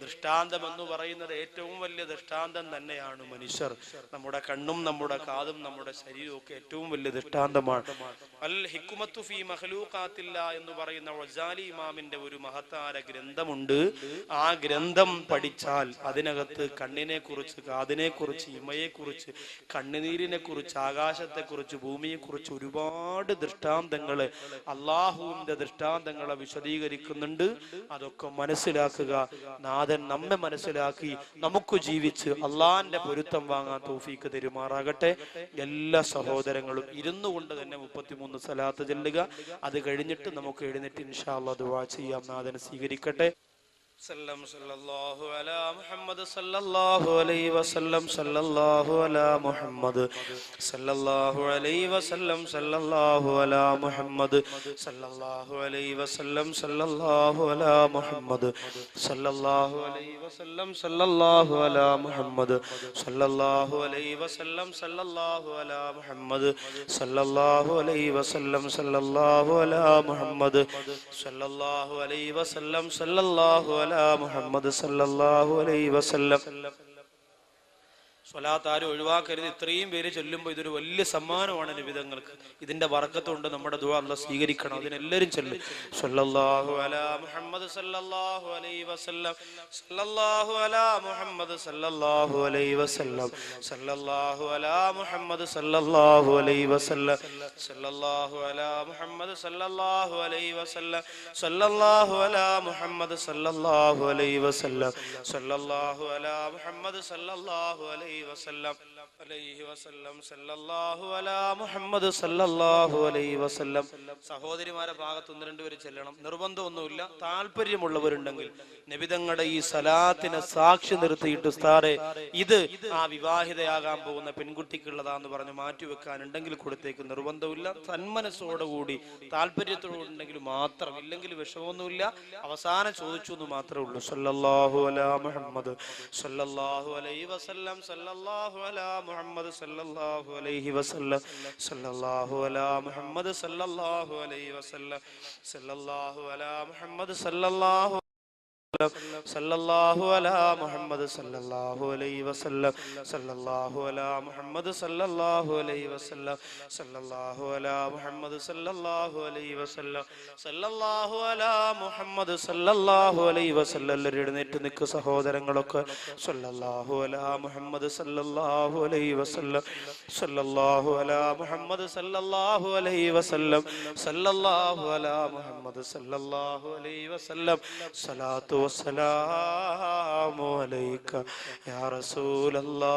ദൃഷ്ടാന്തം എന്ന് പറയുന്നത് ഏറ്റവും വലിയ ദൃഷ്ടാന്തം തന്നെയാണ് മനുഷ്യർ. നമ്മുടെ കണ്ണും നമ്മുടെ കാതും നമ്മുടെ ശരീരവും ഒക്കെ ഏറ്റവും വലിയ ദൃഷ്ടാന്തമാണ്. അൽ ഹിക്മത്തു ഫീ മഖ്ലൂഖാത്തില്ല എന്ന് പറയുന്ന ഗസാലി ഇമാമിന്റെ ഒരു മഹത്താര ഗ്രന്ഥമുണ്ട്. ആ ഗ്രന്ഥം പഠിച്ചാൽ അതിനകത്ത് കണ്ണിനെ കുറിച്ച്, കാതിനെ കുറിച്ച്, ഇമയെ കുറിച്ച്, കണ്ണുനീരിനെ കുറിച്ച്, ആകാശത്തെ കുറിച്ച്, ഭൂമിയെ കുറിച്ച് ഒരുപാട് ദൃഷ്ടാന്തങ്ങള്, അള്ളാഹുവിന്റെ ദൃഷ്ടാന്തങ്ങളെ വിശദീകരിക്കുന്നുണ്ട്. അതൊക്കെ മനസ്സിലാക്കുക. നാഥൻ നമ്മെ മനസ്സിലാക്കി നമുക്ക് ജീവിച്ച് അള്ളാഹിന്റെ പൊരുത്തം വാങ്ങാൻ തൗഫീക്ക് തരുമാറാകട്ടെ. എല്ലാ സഹോദരങ്ങളും ഇരുന്നു കൊണ്ട് തന്നെ 33 സലാത്ത് ചൊല്ലുക. അത് കഴിഞ്ഞിട്ട് നമുക്ക് എഴുന്നേറ്റ് ഇൻഷാ അല്ലാഹ് ദുആ ചെയ്യാം. നാഥൻ സ്വീകരിക്കട്ടെ. സല്ലല്ലാഹു അലാ മുഹമ്മദ് സല്ലല്ലാഹു അലൈഹി വസല്ലം സല്ലല്ലാഹു അലാ മുഹമ്മദ് സല്ലല്ലാഹു അലൈഹി വസല്ലം സല്ലല്ലാഹു അലാ മുഹമ്മദ് സല്ലല്ലാഹു അലൈഹി വസല്ലം സല്ലല്ലാഹു അലാ മുഹമ്മദ് സല്ലല്ലാഹു അലൈഹി വസല്ലം സല്ലല്ലാഹു അലാ മുഹമ്മദ് സല്ലല്ലാഹു അലൈഹി വസല്ലം സല്ലല്ലാഹു അലാ മുഹമ്മദ് സല്ലല്ലാഹു അലൈഹി വസല്ലം സല്ലല്ലാഹു അലാ മുഹമ്മദ് സല്ലല്ലാഹു അലൈഹി വസല്ലം സല്ലല്ലാഹു മുഹമ്മദ് സല്ലല്ലാഹു അലൈഹി വസല്ലം. സ്വലാത്ത് ആരും ഒഴിവാക്കരുത്. ഇത്രയും പേര് ചൊല്ലുമ്പോൾ ഇതൊരു വലിയ സമ്മാനമാണ് നബിതങ്ങൾക്ക്. ഇതിന്റെ ബറക്കത്ത് കൊണ്ട് നമ്മുടെ ദുആ അല്ലാഹ് സ്വീകരിക്കണം. അതിനെല്ലാവരും ചൊല്ലും. സല്ലല്ലാഹു അലാ മുഹമ്മദ് സല്ലല്ലാഹു അലൈഹി വസല്ലം സല്ലല്ലാഹു അലാ മുഹമ്മദ് സല്ലല്ലാഹു അലൈഹി വസല്ലം സല്ലല്ലാഹു അലാ മുഹമ്മദ് സല്ലല്ലാഹു അലൈഹി വസല്ലം സല്ലല്ലാഹു അലാ മുഹമ്മദ് സല്ലല്ലാഹു അലൈഹി വസല്ലം സല്ലല്ലാഹു അലാ മുഹമ്മദ് സല്ലല്ലാഹു അലൈഹി വസല്ലം സല്ലല്ലാഹു അലാ മുഹമ്മദ് സല്ലല്ലാഹു അലൈഹി വസല്ലം അലൈഹി വസല്ലം സല്ലല്ലാഹു അലാ മുഹമ്മദ് സല്ലല്ലാഹു അലൈഹി വസല്ലം. സഹോദരിമാരെ ഭാഗത്ത് 1-2 പേര് ചെല്ലണം. നിർബന്ധമൊന്നുമില്ല. താല്പര്യമുള്ളവരുണ്ടെങ്കിൽ നബിതങ്ങളുടെ ഈ സലാത്തിനെ സാക്ഷി നിർത്തിയിട്ട് ഉസ്താദേ ഇത് ആ വിവാഹിതയാകാൻ പോകുന്ന പെൺകുട്ടിക്കുള്ളതാന്ന് പറഞ്ഞ് മാറ്റിവെക്കാനുണ്ടെങ്കിൽ കൊടുത്തേക്ക്. നിർബന്ധമില്ല. സന്മനസ്സോടുകൂടി താല്പര്യത്തോടുണ്ടെങ്കിൽ മാത്രം. ഇല്ലെങ്കിൽ വിഷമമൊന്നുമില്ല. അവസാനം ചോദിച്ചു എന്ന് മാത്രമേ ഉള്ളൂ. സല്ലല്ലാഹു അലാ മുഹമ്മദ് സല്ലല്ലാഹു അലൈഹി വസല്ലം സല്ലല്ലാഹു അലാ മുഹമ്മദ് സല്ലല്ലാഹു അലൈഹി വസല്ലം സല്ലല്ലാഹു അലാ മുഹമ്മദ് സല്ലല്ലാഹു അലൈഹി വസല്ലം സല്ലല്ലാഹു അലാ മുഹമ്മദ് സല്ലല്ലാഹു സല്ലല്ലാഹു അലാ മുഹമ്മദ് സല്ലല്ലാഹു അലൈഹി വസല്ലം സല്ലല്ലാഹു അലാ മുഹമ്മദ് സല്ലല്ലാഹു അലൈഹി വസല്ലം സല്ലല്ലാഹു അലാ മുഹമ്മദ് സല്ലല്ലാഹു അലൈഹി വസല്ലം സല്ലല്ലാഹു അലാ മുഹമ്മദ് സല്ലല്ലാഹു അലൈഹി വസല്ലം. എല്ലാവരും എഴുന്നേറ്റ് നിൽക്കു സഹോദരങ്ങളൊക്കെ. സല്ലല്ലാഹു അലാ മുഹമ്മദ് സല്ലല്ലാഹു അലൈഹി വസല്ലം സല്ലല്ലാഹു അലാ മുഹമ്മദ് സല്ലല്ലാഹു അലൈഹി വസല്ലം സല്ലല്ലാഹു അലാ മുഹമ്മദ് സല്ലല്ലാഹു അലൈഹി വസല്ലം. സലാത്തു വസ്സലാമു അലൈക യാ റസൂലല്ലാഹ്.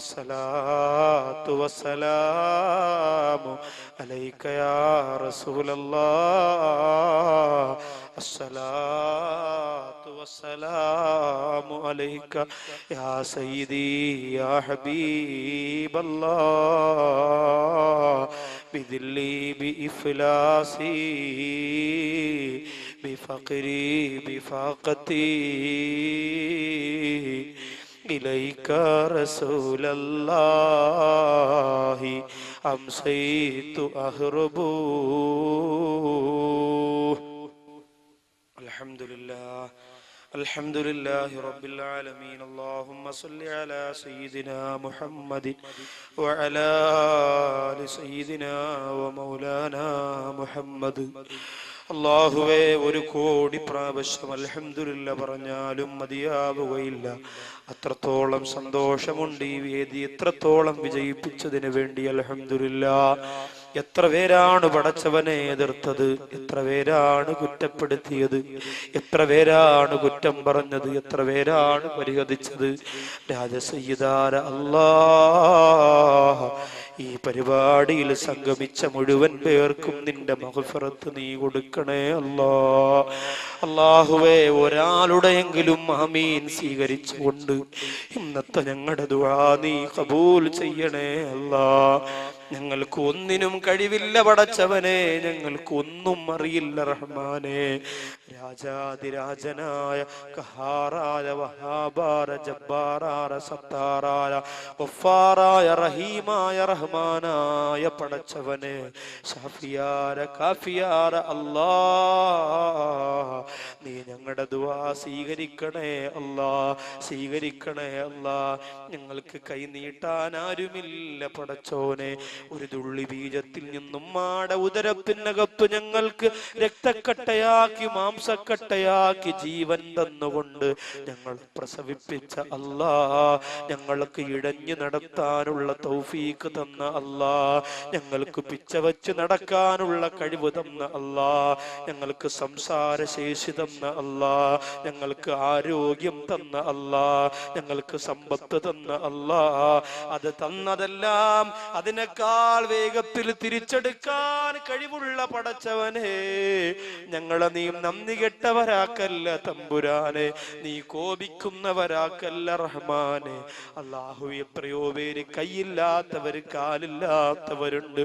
സലാത്തു വസ്സലാമു അലൈക യാ റസൂലല്ലാഹ്. അസ്സലാത്തു വസ്സലാമു അലൈക യാ സയ്യിദി യാ ഹബീബല്ലാഹ്. ബിദില്ലി ബിഇഫ്ലാസി بفقري بفاقتي إليك رسول الله أمسيت أهرب. الحمد لله الحمد لله رب العالمين. اللهم صل على سيدنا محمد وعلى آل سيدنا ومولانا محمد. അല്ലാഹുവേ, 1 കോടി പ്രാവശ്യം അൽഹംദുലില്ലാ പറഞ്ഞാലും മതിയാവുകയില്ല. അത്രത്തോളം സന്തോഷമുണ്ട് ഈ വേദി എത്രത്തോളം വിജയിപ്പിച്ചതിന് വേണ്ടി. അൽഹംദുലില്ലാ. എത്ര പേരാണ് പടച്ചവനെ എതിർത്തത്, എത്ര പേരാണ് കുറ്റപ്പെടുത്തിയത്, എത്ര പേരാണ് കുറ്റം പറഞ്ഞത്, എത്ര പേരാണ് പരിഹസിച്ചത്. രാജസയ്യിദാര അല്ലാഹ്, ഈ പരിപാടിയിൽ സംഗമിച്ച മുഴുവൻ പേർക്കും നിന്റെ മഗ്ഫിറത്ത് നീ കൊടുക്കണേ അല്ലാ. അല്ലാഹുവേ, ഒരാളുടെയെങ്കിലും ആമീൻ സ്വീകരിച്ചുകൊണ്ട് ഇന്നത്തെ ഞങ്ങളുടെ ദുആ നീ ഖബൂൽ ചെയ്യണേ അല്ലാ. ഞങ്ങൾക്ക് ഒന്നിനും കഴിവില്ല പടച്ചവനെ, ഞങ്ങൾക്ക് ഒന്നും അറിയില്ല റഹ്മാനെ. രാജാതിരാജനായ ഖഹാറായ വഹാബാര ജബ്ബാറായ സത്താറായ ഗഫാറായ റഹീമായ റഹ്മാനായ പടച്ചവനെ, ഷാഫിയാര കാഫിയാര അല്ലാ, നീ ഞങ്ങളുടെ ദുആ സ്വീകരിക്കണേ അല്ലാ, സ്വീകരിക്കണേ അല്ലാ. ഞങ്ങൾക്ക് കൈ നീട്ടാൻ ആരുമില്ല പടച്ചോനെ. ഒരു തുള്ളി ബീജത്തിൽ നിന്നും മാട ഉദരത്തിനകത്ത് ഞങ്ങൾക്ക് രക്തക്കട്ടയാക്കി മാംസക്കട്ടയാക്കി ജീവൻ തന്നുകൊണ്ട് ഞങ്ങൾ പ്രസവിപ്പിച്ച അല്ലാ, ഞങ്ങൾക്ക് ഇടഞ്ഞു നടത്താനുള്ള തൗഫീക്ക് തന്ന അല്ലാ, ഞങ്ങൾക്ക് പിച്ച വച്ച് നടക്കാനുള്ള കഴിവ് തന്ന അല്ലാ, ഞങ്ങൾക്ക് സംസാര ശേഷി തന്ന അല്ലാ, ഞങ്ങൾക്ക് ആരോഗ്യം തന്ന അല്ലാ, ഞങ്ങൾക്ക് സമ്പത്ത് തന്ന അല്ലാ. അത് തന്നതെല്ലാം അതിനേക്കാൾ വേഗത്തിൽ തിരിച്ചെടുക്കാൻ കഴിവുള്ള പടച്ചവനെ, ഞങ്ങളെ നീ നന്ദി കെട്ടവരാക്കല്ല തമ്പുരാനെ, നീ കോപിക്കുന്നവരാക്കല്ല റഹ്മാനെ. അല്ലാഹു, എത്രയോ പേര് കൈയില്ലാത്തവര് കാലില്ലാത്തവരുണ്ട്.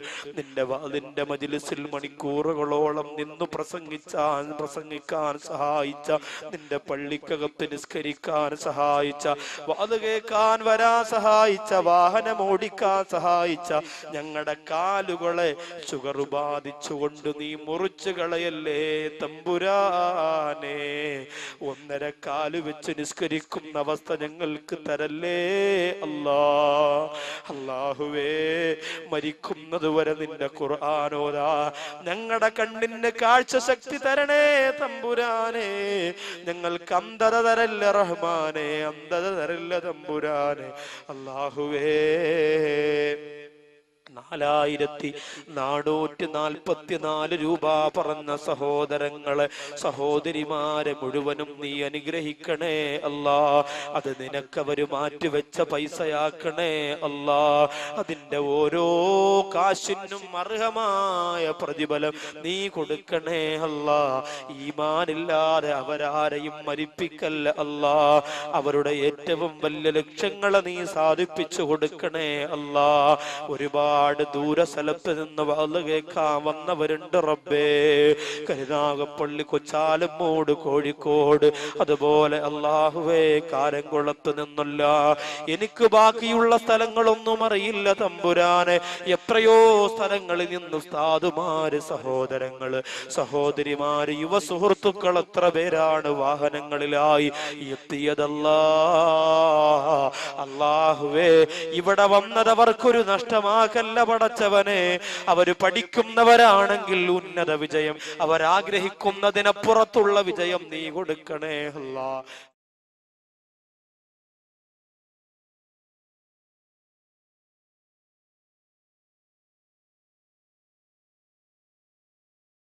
നിന്റെ മജ്‌ലിസിൽ മണിക്കൂറുകളോളം നിന്ന് പ്രസംഗിക്കാൻ സഹായിച്ച, നിന്റെ പള്ളിക്കകത്ത് നിസ്കരിക്കാൻ സഹായിച്ച, വാത് കേൾക്കാൻ വരാൻ സഹായിച്ച, വാഹനം ഓടിക്കാൻ സഹായിച്ച ഞങ്ങളുടെ കാലുകളെ ഷുഗർ ബാധിച്ചുകൊണ്ട് നീ മുറിച്ചു കളയല്ലേ തമ്പുരാനെ. 1.5 കാല് വെച്ച് നിസ്കരിക്കുന്ന അവസ്ഥ ഞങ്ങൾക്ക് തരല്ലേ അല്ലാ. അല്ലാഹുവേ, മരിക്കുന്നത് വരെ നിന്റെ ഖുർആനോദാ ഞങ്ങളുടെ കണ്ണിന് കാഴ്ച ശക്തി തരണേ തമ്പുരാനെ. ഞങ്ങൾക്ക് അന്ധത തരല്ല റഹ്മാനെ, അന്ധത തരല്ല തമ്പുരാനെ. അല്ലാഹുവേ, 4444 രൂപ പറഞ്ഞ സഹോദരങ്ങളെ സഹോദരിമാരെ മുഴുവനും നീ അനുഗ്രഹിക്കണേ അല്ലാ. അത് നിനക്കവര് മാറ്റിവെച്ച പൈസയാക്കണേ അല്ലാ. അതിന്റെ ഓരോ കാശിനും അർഹമായ പ്രതിഫലം നീ കൊടുക്കണേ അല്ലാ. ഈമാനില്ലാതെ അവരാരെയും മരിപ്പിക്കല്ല അല്ലാ. അവരുടെ ഏറ്റവും വലിയ ലക്ഷ്യങ്ങളെ നീ സാധിപ്പിച്ചു കൊടുക്കണേ അല്ലാ. ഒരുപാട് ദൂര സ്ഥലത്ത് നിന്ന് വാള് കേൾക്കാൻ വന്നവരുണ്ട് റബ്ബേ. കരുനാഗപ്പള്ളി, കൊച്ചാലമ്മൂട്, കോഴിക്കോട്, അതുപോലെ അല്ലാഹുവേ കാരംകുളത്ത് നിന്നല്ല, എനിക്ക് ബാക്കിയുള്ള സ്ഥലങ്ങളൊന്നും അറിയില്ല തമ്പുരാനെ. എത്രയോ സ്ഥലങ്ങളിൽ നിന്ന് ഉസ്താദുമാര്, സഹോദരങ്ങള്, സഹോദരിമാര്, യുവ സുഹൃത്തുക്കൾ എത്ര പേരാണ് വാഹനങ്ങളിലായി എത്തിയതല്ലാ. അല്ലാഹുവേ, ഇവിടെ വന്നതവർക്കൊരു നഷ്ടമാകല്ല പടച്ചവനെ. അവര് പഠിക്കുന്നവരാണെങ്കിൽ ഉന്നത വിജയം, അവരാഗ്രഹിക്കുന്നതിനപ്പുറത്തുള്ള വിജയം നീ കൊടുക്കണേ അല്ലാ.